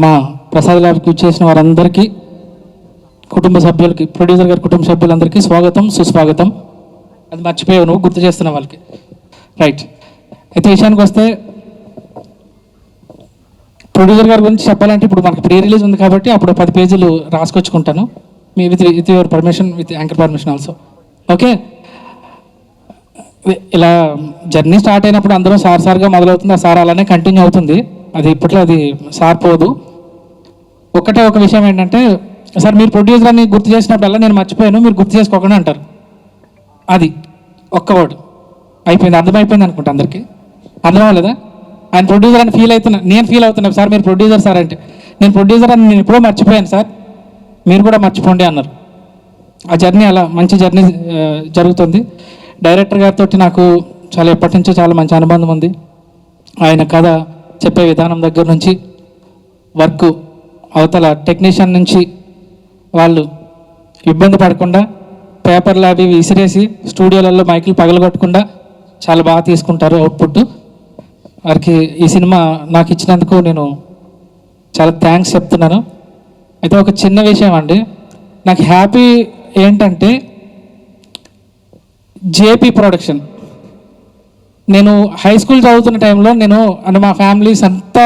మా ప్రసాద్ ల్యాబ్కి చేసిన వారందరికీ, కుటుంబ సభ్యులకి, ప్రొడ్యూసర్ గారి కుటుంబ సభ్యులందరికీ స్వాగతం సుస్వాగతం. అది మర్చిపోయావు, నువ్వు గుర్తు చేస్తున్నావు వాళ్ళకి. రైట్. అయితే విషయానికి వస్తే ప్రొడ్యూసర్ గారి గురించి చెప్పాలంటే ఇప్పుడు మనకి ప్రీ రిలీజ్ ఉంది కాబట్టి అప్పుడు 10 పేజీలు రాసుకొచ్చుకుంటాను, మీ with your permission, with anchor permission also. Okay, ఇలా జర్నీ స్టార్ట్ అయినప్పుడు అందరూ సార్గా మొదలవుతుంది, ఆ సార్ అలానే కంటిన్యూ అవుతుంది, అది ఇప్పట్లో అది సార్ పోదు. ఒకటే ఒక విషయం ఏంటంటే, సార్ మీరు ప్రొడ్యూసర్ అని గుర్తు చేసినప్పుడల్లా నేను మర్చిపోయాను, మీరు గుర్తు చేసుకోకుండా అంటారు. అది ఒక్క వర్డ్ అయిపోయింది, అర్థమైపోయింది అనుకుంటా అందరికీ. అర్థం అవ్వలేదా? ఆయన ప్రొడ్యూసర్ అని ఫీల్ అవుతున్నా, నేను ఫీల్ అవుతున్నాను సార్ మీరు ప్రొడ్యూసర్ సార్ అంటే. నేను ప్రొడ్యూసర్ అని నేను ఎప్పుడో మర్చిపోయాను సార్, మీరు కూడా మర్చిపోండి అన్నారు. ఆ జర్నీ అలా మంచి జర్నీ జరుగుతుంది. డైరెక్టర్ గారితో నాకు చాలా ఎప్పటి నుంచో చాలా మంచి అనుబంధం ఉంది. ఆయన కథ చెప్పే విధానం దగ్గర నుంచి వర్క్, అవతల టెక్నీషియన్ నుంచి వాళ్ళు ఇబ్బంది పడకుండా పేపర్లు అవి విసిరేసి స్టూడియోలలో మైకులు పగలగొట్టకుండా చాలా బాగా తీసుకుంటారు అవుట్పుట్. వారికి ఈ సినిమా నాకు ఇచ్చినందుకు నేను చాలా థ్యాంక్స్ చెప్తున్నాను. అయితే ఒక చిన్న విషయం అండి, నాకు హ్యాపీ ఏంటంటే జేపీ ప్రొడక్షన్, నేను హై స్కూల్ చదువుతున్న టైంలో నేను అంటే మా ఫ్యామిలీస్ అంతా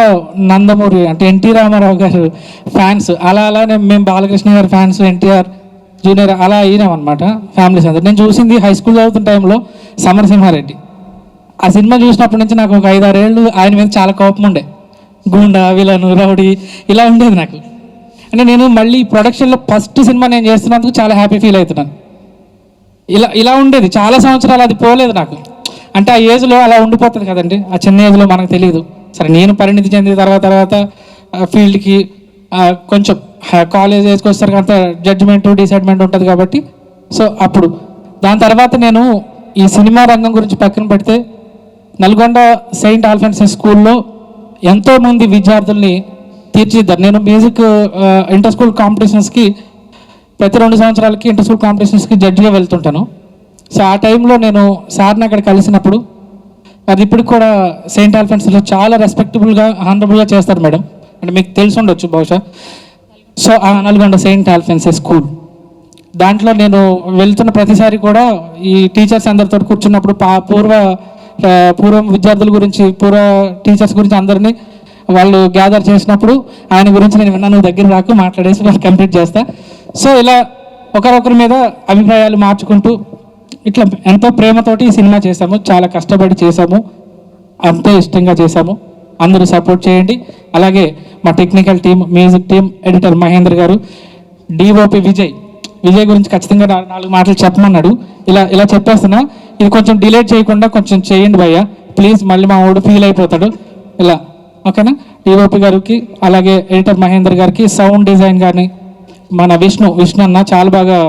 నందమూరి అంటే ఎన్టీ రామారావు గారు ఫ్యాన్స్, అలా మేము బాలకృష్ణ గారి ఫ్యాన్స్, ఎన్టీఆర్ జూనియర్ అలా అయినాం అనమాట ఫ్యామిలీస్ అందరూ. నేను చూసింది హై స్కూల్ చదువుతున్న టైంలో సమరసింహారెడ్డి. ఆ సినిమా చూసినప్పటి నుంచి నాకు ఒక 5-6 ఏళ్ళు ఆయన మీద చాలా కోపం ఉండే, గుండా విలను రౌడీ ఇలా ఉండేది నాకు. అంటే నేను మళ్ళీ ప్రొడక్షన్లో ఫస్ట్ సినిమా నేను చేస్తున్నందుకు చాలా హ్యాపీ ఫీల్ అవుతున్నాను. ఇలా ఉండేది చాలా సంవత్సరాలు, అది పోలేదు నాకు. అంటే ఆ ఏజ్లో అలా ఉండిపోతుంది కదండి, ఆ చిన్న ఏజ్లో మనకు తెలియదు. సరే నేను పరిణితి చెందిన తర్వాత ఫీల్డ్కి కొంచెం కాలేజ్ ఏజ్కి వచ్చేసరికి అంత జడ్జిమెంట్ డిసైడ్మెంట్ ఉంటుంది కాబట్టి సో అప్పుడు దాని తర్వాత నేను ఈ సినిమా రంగం గురించి పక్కన పెడితే నల్గొండ సెయింట్ ఆల్ఫెన్సెస్ స్కూల్లో ఎంతోమంది విద్యార్థుల్ని తీర్చిదిద్దారు. నేను మ్యూజిక్ ఇంటర్ స్కూల్ కాంపిటీషన్స్కి ప్రతి 2 సంవత్సరాలకి ఇంటర్ స్కూల్ కాంపిటీషన్స్కి జడ్జిగా వెళ్తుంటాను. సో ఆ టైంలో నేను సార్ని అక్కడ కలిసినప్పుడు, అది ఇప్పుడు కూడా సెయింట్ ఆల్ఫెన్సెస్లో చాలా రెస్పెక్టబుల్గా హానరబుల్గా చేస్తారు మేడం, అంటే మీకు తెలిసి ఉండొచ్చు బహుశా. సో ఆ నల్గొండ సెయింట్ ఆల్ఫెన్సెస్ స్కూల్ దాంట్లో నేను వెళ్తున్న ప్రతిసారి కూడా ఈ టీచర్స్ అందరితో కూర్చున్నప్పుడు పూర్వం విద్యార్థుల గురించి, పూర్వ టీచర్స్ గురించి అందరినీ వాళ్ళు గ్యాదర్ చేసినప్పుడు ఆయన గురించి నేను విన్నా, నువ్వు దగ్గర రాకు మాట్లాడేసి వాళ్ళు కంప్లీట్ చేస్తా. సో ఇలా ఒకరొకరి మీద అభిప్రాయాలు మార్చుకుంటూ ఇట్లా ఎంతో ప్రేమతోటి ఈ సినిమా చేశాము, చాలా కష్టపడి చేశాము, అంతే ఇష్టంగా చేశాము. అందరూ సపోర్ట్ చేయండి. అలాగే మా technical team, music team, editor Mahendra garu, DOP Vijay గురించి ఖచ్చితంగా 4 మాటలు చెప్పమన్నాడు. ఇలా చెప్పేస్తున్నా, ఇది కొంచెం డిలేట్ చేయకుండా కొంచెం చేయండి భయ్యా ప్లీజ్, మళ్ళీ మా వాడు ఫీల్ అయిపోతాడు ఇలా, ఓకేనా? డిఓపి గారికి, అలాగే ఎడిటర్ మహేంద్ర గారికి, సౌండ్ డిజైన్ కానీ మన విష్ణు అన్న చాలా బాగా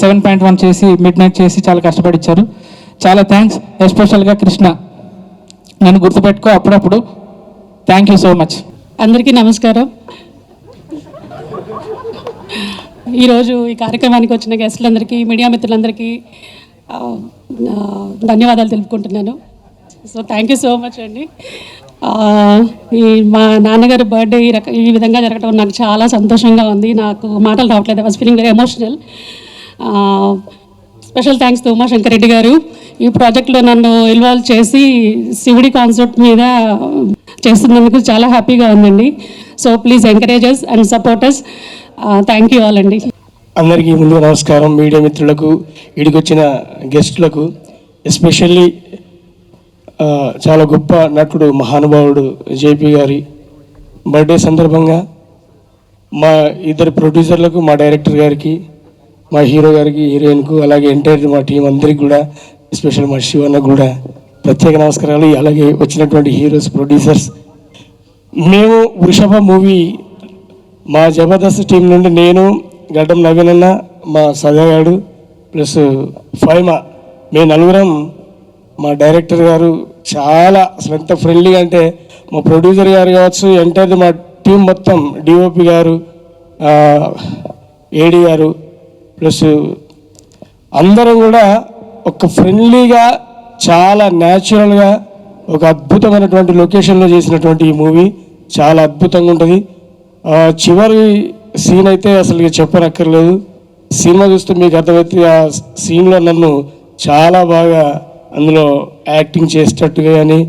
7.1 చేసి మిడ్ నైట్ చేసి చాలా కష్టపడిచ్చారు. చాలా థ్యాంక్స్. ఎస్పెషల్గా కృష్ణ, నన్ను గుర్తుపెట్టుకో అప్పుడప్పుడు. Thank you so much. అందరికీ నమస్కారం. ఈరోజు ఈ కార్యక్రమానికి వచ్చిన గెస్టులందరికీ, మీడియా మిత్రులందరికీ ధన్యవాదాలు తెలుపుకుంటున్నాను. So thank you so much అండి. మా నాన్నగారి బర్త్డే ఈ విధంగా జరగడం నాకు చాలా సంతోషంగా ఉంది. నాకు మాటలు రావట్లేదు. I was feeling very emotional. Special thanks to Umashankar Reddy గారు, ఈ ప్రాజెక్ట్లో నన్ను ఇన్వాల్వ్ చేసి శివుడి కాన్సెప్ట్ మీద చేస్తున్నందుకు చాలా హ్యాపీగా ఉందండి. So please encourages and supporters. Thank you all అండి. అందరికీ ముందుగా నమస్కారం. మీడియా మిత్రులకు, ఇడికి వచ్చిన గెస్టులకు, ఎస్పెషల్లీ చాలా గొప్ప నటుడు, మహానుభావుడు జేపీ గారి బర్త్డే సందర్భంగా మా ఇద్దరు ప్రొడ్యూసర్లకు, మా డైరెక్టర్ గారికి, మా హీరో గారికి, హీరోయిన్కు, అలాగే ఎంటైర్ మా టీం అందరికి కూడా, ఎస్పెషల్ మా శివన్న కూడా ప్రత్యేక నమస్కారాలు. అలాగే వచ్చినటువంటి హీరోస్, ప్రొడ్యూసర్స్. మేము వృషభ మూవీ మా జబర్దస్త్ టీం నుండి నేను, గడ్డం నవీన్ అన్న, మా సదాగాడు ప్లస్ ఫైమా, మేము నలుగురం, మా డైరెక్టర్ గారు చాలా అసలు ఎంత ఫ్రెండ్లీగా అంటే, మా ప్రొడ్యూసర్ గారు కావచ్చు, ఎంటైర్ మా టీం మొత్తం, డిఓపి గారు, ఏడి గారు ప్లస్ అందరం కూడా ఒక ఫ్రెండ్లీగా చాలా న్యాచురల్గా ఒక అద్భుతమైనటువంటి లొకేషన్లో చేసినటువంటి ఈ మూవీ చాలా అద్భుతంగా ఉంటుంది. చివరి సీన్ అయితే అసలు చెప్పనక్కర్లేదు. సినిమా చూస్తే మీకు అర్థమైతే ఆ సీన్లో నన్ను చాలా బాగా అందులో యాక్టింగ్ చేసేటట్టుగా కానీ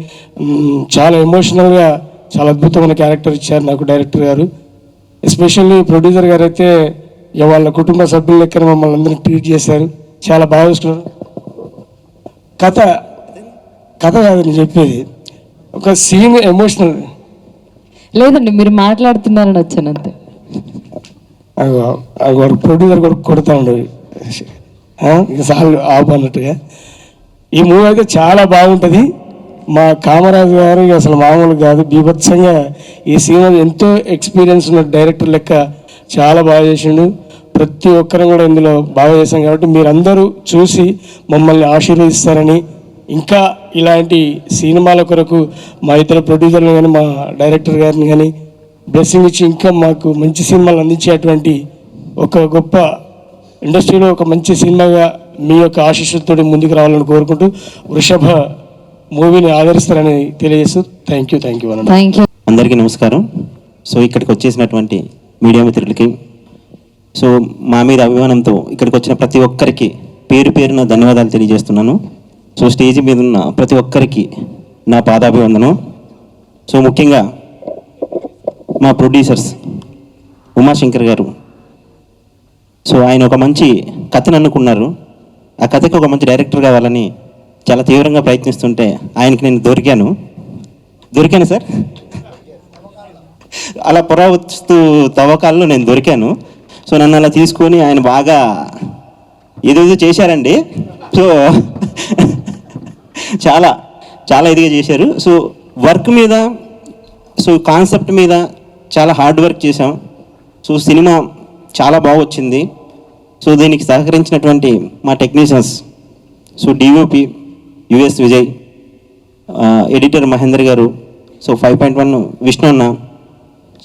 చాలా ఎమోషనల్గా చాలా అద్భుతమైన క్యారెక్టర్ ఇచ్చారు నాకు డైరెక్టర్ గారు. ఎస్పెషల్లీ ప్రొడ్యూసర్ గారు అయితే వాళ్ళ కుటుంబ సభ్యుల లెక్కన మమ్మల్ని అందరినీ ట్రీట్ చేశారు. చాలా బాగా చూసుకున్నారు. కథ కాదు నేను చెప్పేది, ఒక సీన్ ఎమోషనల్. లేదండి, మీరు మాట్లాడుతున్నారని వచ్చాను అంతే. ప్రొడ్యూసర్ కూడా కొడతా ఉండదు ఇక సార్లు ఆపు అన్నట్టుగా. ఈ మూవీ అయితే చాలా బాగుంటుంది. మా కామరాజు గారు అసలు మామూలు కాదు, బీభత్సంగా ఈ సినిమా ఎంతో ఎక్స్పీరియన్స్ ఉన్న డైరెక్టర్ లెక్క చాలా బాగా చేసిండు. ప్రతి ఒక్కరం కూడా ఇందులో బాగా చేశాం కాబట్టి మీరందరూ చూసి మమ్మల్ని ఆశీర్వదిస్తారని, ఇంకా ఇలాంటి సినిమాల కొరకు మా ఇద్దరు ప్రొడ్యూసర్లు కానీ మా డైరెక్టర్ గారిని కానీ బ్లెస్సింగ్ ఇచ్చి ఇంకా మాకు మంచి సినిమాలు అందించేటువంటి ఒక గొప్ప ఇండస్ట్రీలో ఒక మంచి సినిమాగా మీ యొక్క ఆశీస్సులతో ముందుకు రావాలని కోరుకుంటూ వృషభ మూవీని ఆదరిస్తారని తెలియజేస్తూ థ్యాంక్ యూ థ్యాంక్ యూ. అందరికీ నమస్కారం. సో ఇక్కడికి వచ్చేసినటువంటి మీడియా మిత్రులకి, సో మా మీద అభిమానంతో ఇక్కడికి వచ్చిన ప్రతి ఒక్కరికి పేరు పేరున ధన్యవాదాలు తెలియజేస్తున్నాను. సో స్టేజ్ మీద ఉన్న ప్రతి ఒక్కరికి నా పాదాభివందనం. సో ముఖ్యంగా మా ప్రొడ్యూసర్స్ ఉమాశంకర్ గారు, సో ఆయన ఒక మంచి కథను అనుకున్నారు. ఆ కథకి ఒక మంచి డైరెక్టర్ కావాలని చాలా తీవ్రంగా ప్రయత్నిస్తుంటే ఆయనకి నేను దొరికాను సార్. అలా పురావస్తు తవ్వకాల్లో నేను దొరికాను. సో నన్ను అలా తీసుకొని ఆయన బాగా ఏదేదో చేశారండి. సో చాలా చాలా ఇదిగా చేశారు. సో వర్క్ మీద, సో కాన్సెప్ట్ మీద చాలా హార్డ్ వర్క్ చేశాం. సో సినిమా చాలా బాగా వచ్చింది. సో దీనికి సహకరించినటువంటి మా technicians, so DOP US Vijay, editor Mahender గారు, సో 5.1 విష్ణు అన్న,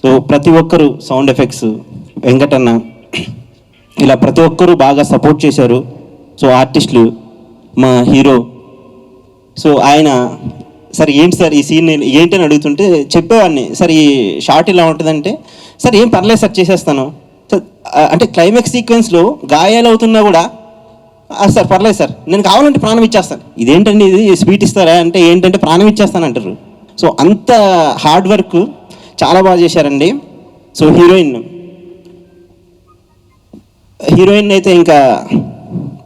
సో ప్రతి ఒక్కరు సౌండ్ ఎఫెక్ట్స్ వెంకటన్న, ఇలా ప్రతి ఒక్కరూ బాగా సపోర్ట్ చేశారు. సో ఆర్టిస్టులు, మా హీరో, సో ఆయన సార్ ఏంటి సార్ ఈ సీన్ ఏంటి అని అడుగుతుంటే చెప్పేవాడిని, సార్ ఈ షార్ట్ ఇలా ఉంటుందంటే సార్ ఏం పర్లేదు సార్ చేసేస్తాను సార్, అంటే క్లైమాక్స్ సీక్వెన్స్లో గాయాలు అవుతున్నా కూడా సార్ పర్లేదు సార్ నేను కావాలంటే ప్రాణం ఇచ్చేస్తాను. ఇదేంటండి ఇది స్వీట్ ఇస్తారా అంటే ఏంటంటే ప్రాణం ఇచ్చేస్తాను అంటారు. సో అంత హార్డ్ వర్క్ చాలా బాగా చేశారండి. సో హీరోయిన్ అయితే ఇంకా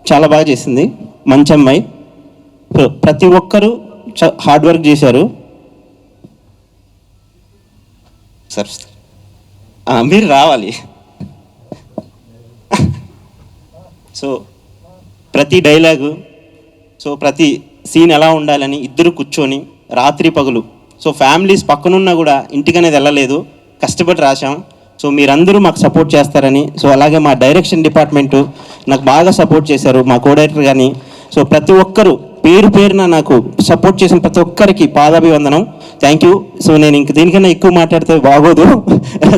చాలా బాగా చేసింది, మంచి అమ్మాయి. ప్రతి ఒక్కరూ హార్డ్ వర్క్ చేశారు సార్. మీరు రావాలి. సో ప్రతి డైలాగు, సో ప్రతి సీన్ ఎలా ఉండాలని ఇద్దరు కూర్చొని రాత్రి పగులు, సో ఫ్యామిలీస్ పక్కనున్నా కూడా ఇంటికనేది వెళ్ళలేదు, కష్టపడి రాశాం. సో మీరందరూ మాకు సపోర్ట్ చేస్తారని, సో అలాగే మా డైరెక్షన్ డిపార్ట్మెంటు నాకు బాగా సపోర్ట్ చేశారు, మా కో డైరెక్టర్ కానీ. సో ప్రతి ఒక్కరూ పేరు పేరున నాకు సపోర్ట్ చేసిన ప్రతి ఒక్కరికి పాదాభివందనం, థ్యాంక్ యూ. సో నేను ఇంక దీనికన్నా ఎక్కువ మాట్లాడితే బాగోదు,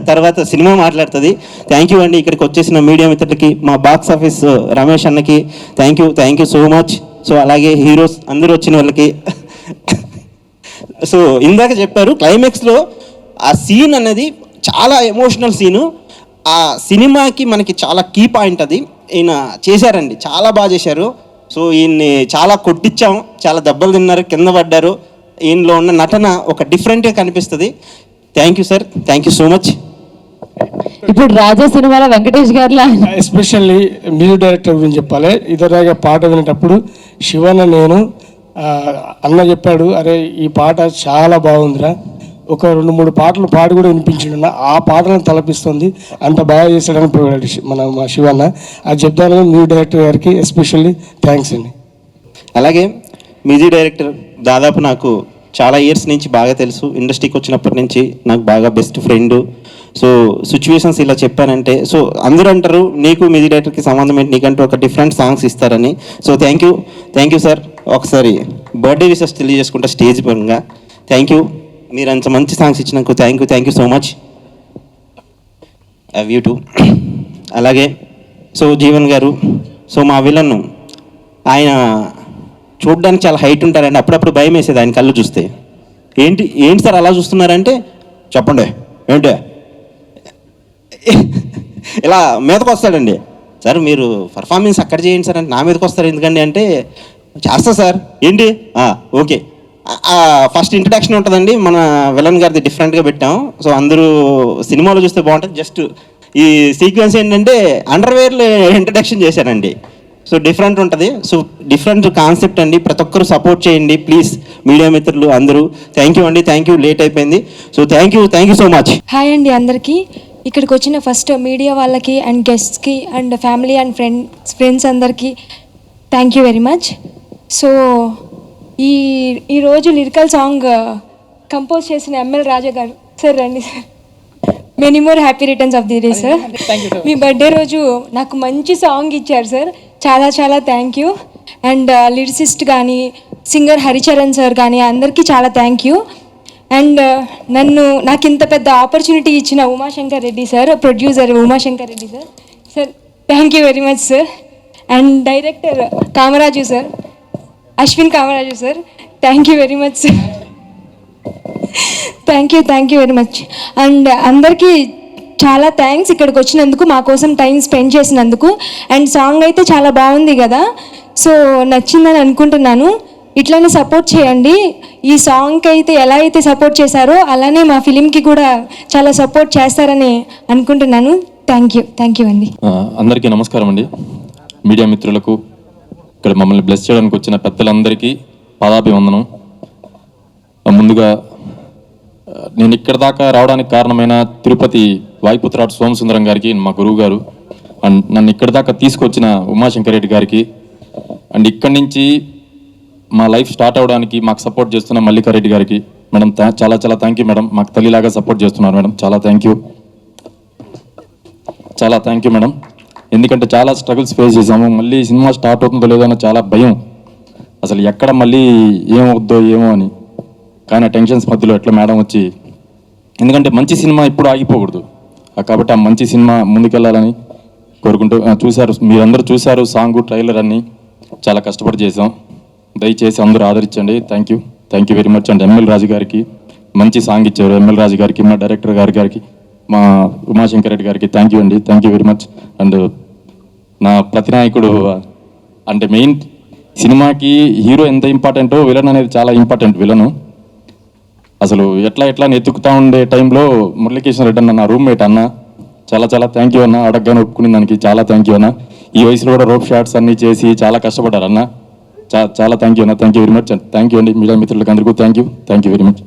తర్వాత సినిమా మాట్లాడుతుంది. థ్యాంక్ యూ అండి. ఇక్కడికి వచ్చేసిన మీడియా మిత్రులకి, మా బాక్స్ ఆఫీస్ రమేష్ అన్నకి thank you so much. So అలాగే హీరోస్ అందరూ వచ్చిన వాళ్ళకి. సో ఇందాక చెప్పారు క్లైమాక్స్లో ఆ సీన్ అనేది చాలా ఎమోషనల్ సీను. ఆ సినిమాకి మనకి చాలా కీ పాయింట్ అది ఈయన చేశారండి, చాలా బాగా చేశారు. సో ఈయన్ని చాలా కొట్టించాం, చాలా దెబ్బలు తిన్నారు, కింద పడ్డారు. ఈయనలో ఉన్న నటన ఒక డిఫరెంట్గా కనిపిస్తుంది. Thank you sir, thank you so much. ఇప్పుడు రాజా సినిమాలో వెంకటేష్ గారిలా ఎస్పెషల్లీ మ్యూజిక్ డైరెక్టర్ గురించి చెప్పాలి. ఇతరుగా పాట వినేటప్పుడు శివన్న నేను అన్న చెప్పాడు, అరే ఈ పాట చాలా బాగుందిరా, ఒక 2-3 పాటలు పాడి కూడా వినిపించిండు, ఆ పాటలను తలపిస్తుంది, అంత బాగా చేశాడని పోయాడు మా శివన్న. అది చెప్తాను మ్యూజిక్ డైరెక్టర్ గారికి ఎస్పెషల్లీ థ్యాంక్స్ అండి. అలాగే మ్యూజిక్ డైరెక్టర్ దాదాపు నాకు చాలా ఇయర్స్ నుంచి బాగా తెలుసు, ఇండస్ట్రీకి వచ్చినప్పటి నుంచి నాకు బాగా బెస్ట్ ఫ్రెండ్. సో సిచ్యువేషన్స్ ఇలా చెప్పానంటే, సో అందరూ అంటారు నీకు మ్యూజిక్ డైరెక్టర్కి సంబంధం ఏంటి, నీకంటూ ఒక డిఫరెంట్ సాంగ్స్ ఇస్తారని. So thank you sir. ఒకసారి బర్త్డే విషెస్ తెలియజేసుకుంటా స్టేజ్ పరంగా. థ్యాంక్ యూ, మీరు అంత మంచి సాంగ్స్ ఇచ్చినందుకు thank you so much. Love you two. అలాగే సో జీవన్ గారు, సో మా విలన్ ఆయన చూడడానికి చాలా హైట్ ఉంటారండి, అప్పుడప్పుడు భయం వేసేది ఆయన కళ్ళు చూస్తే. ఏంటి సార్ అలా చూస్తున్నారంటే చెప్పండి ఏంటి ఇలా మీదకు వస్తాడండి. సార్ మీరు పర్ఫార్మెన్స్ అక్కడ చేయండి సార్ అంటే నా మీదకి వస్తారు ఎందుకండి అంటే చేస్తా సార్ ఏంటి ఓకే. ఫస్ట్ ఇంట్రడక్షన్ ఉంటుందండి, మన విలన్ గారిది డిఫరెంట్గా పెట్టాం. సో అందరూ సినిమాలో చూస్తే బాగుంటుంది. జస్ట్ ఈ సీక్వెన్స్ ఏంటంటే అండర్వేర్లో ఇంట్రడక్షన్ చేశానండి. సో డిఫరెంట్ ఉంటుంది. సో డిఫరెంట్ కాన్సెప్ట్ అండి. ప్రతి ఒక్కరు సపోర్ట్ చేయండి ప్లీజ్, మీడియా మిత్రులు అందరూ. థ్యాంక్ యూ అండి, థ్యాంక్ యూ, లేట్ అయిపోయింది. So thank you so much. Hi అండి అందరికీ. ఇక్కడికి వచ్చిన ఫస్ట్ మీడియా వాళ్ళకి అండ్ గెస్ట్స్కి అండ్ ఫ్యామిలీ అండ్ ఫ్రెండ్స్ అందరికీ thank you very much. So ఈరోజు లిరికల్ సాంగ్ కంపోజ్ చేసిన ఎంఎల్ రాజా గారు సార్ రండి sir. Many more happy returns of the day sir. Me birthday రోజు నాకు మంచి సాంగ్ ఇచ్చారు సార్, చాలా చాలా థ్యాంక్ యూ. అండ్ లిరిసిస్ట్ కానీ సింగర్ హరిచరణ్ సార్ కానీ అందరికీ చాలా థ్యాంక్ యూ. అండ్ నాకు ఇంత పెద్ద ఆపర్చునిటీ ఇచ్చిన Umashankar Reddy sir, producer Umashankar Reddy sir, sir thank you very much sir. And director Kamaraju sir, Ashwin Kamaraju sir, thank you very much sir. Thank you very much. And అందరికీ చాలా థ్యాంక్స్ ఇక్కడికి వచ్చినందుకు, మా కోసం టైం స్పెండ్ చేసినందుకు. అండ్ సాంగ్ అయితే చాలా బాగుంది కదా, సో నచ్చిందని అనుకుంటున్నాను. ఇట్లానే సపోర్ట్ చేయండి. ఈ సాంగ్కి అయితే ఎలా అయితే సపోర్ట్ చేశారో అలానే మా ఫిలింకి కూడా చాలా సపోర్ట్ చేస్తారని అనుకుంటున్నాను. థ్యాంక్ యూ అండి. అందరికీ నమస్కారం అండి. మీడియా మిత్రులకు, ఇక్కడ మమ్మల్ని బ్లెస్ చేయడానికి వచ్చిన పెద్దలందరికీ పాదాభివందనం. ముందుగా నేను ఇక్కడ దాకా రావడానికి కారణమైన తిరుపతి వాయుపుత్రాడు సోమసుందరం గారికి, మా గురువు గారు, అండ్ నన్ను ఇక్కడ దాకా తీసుకొచ్చిన ఉమాశంకర్ రెడ్డి గారికి, అండ్ ఇక్కడి నుంచి మా లైఫ్ స్టార్ట్ అవ్వడానికి మాకు సపోర్ట్ చేస్తున్న మల్లికారెడ్డి గారికి మేడం చాలా చాలా థ్యాంక్ యూ మేడం. మాకు తల్లిలాగా సపోర్ట్ చేస్తున్నారు మేడం, చాలా థ్యాంక్ యూ మేడం. ఎందుకంటే చాలా స్ట్రగుల్స్ ఫేస్ చేసాము. మళ్ళీ సినిమా స్టార్ట్ అవుతుందో లేదో అన్న చాలా భయం, అసలు ఎక్కడ మళ్ళీ ఏమవుద్దో ఏమో అని. కానీ ఆ టెన్షన్స్ మధ్యలో ఎట్లా మేడం వచ్చి, ఎందుకంటే మంచి సినిమా ఇప్పుడు ఆగిపోకూడదు కాబట్టి ఆ మంచి సినిమా ముందుకెళ్ళాలని కోరుకుంటూ మీరందరూ చూశారు సాంగ్ ట్రైలర్ అన్ని చాలా కష్టపడి చేసాం. దయచేసి అందరూ ఆదరించండి. Thank you very much. And ML Raju గారికి మంచి సాంగ్ ఇచ్చారు, ఎంఎల్ రాజు గారికి, మా డైరెక్టర్ గారికి, మా ఉమాశంకర్ రెడ్డి గారికి thank you very much. And నా ప్రతినాయకుడు, అంటే మెయిన్ సినిమాకి హీరో ఎంత ఇంపార్టెంటో విలన్ అనేది చాలా ఇంపార్టెంట్. విలను అసలు ఎట్లా ఎత్తుకుతా ఉండే టైంలో మురళీకృష్ణ రెడ్డి అన్న, నా రూమ్మేట్ అన్న, చాలా చాలా థ్యాంక్ యూ అన్న. అడగగానే ఒప్పుకునే దానికి చాలా థ్యాంక్ యూ అన్న. ఈ వయసులో కూడా రోప్ షాట్స్ అన్నీ చేసి చాలా కష్టపడ్డారు అన్న. చాలా థ్యాంక్ యూ అన్న. Thank you very much. Thank you అండి మీడియా మిత్రులకు అందరికీ థ్యాంక్ యూ వెరీ మచ్.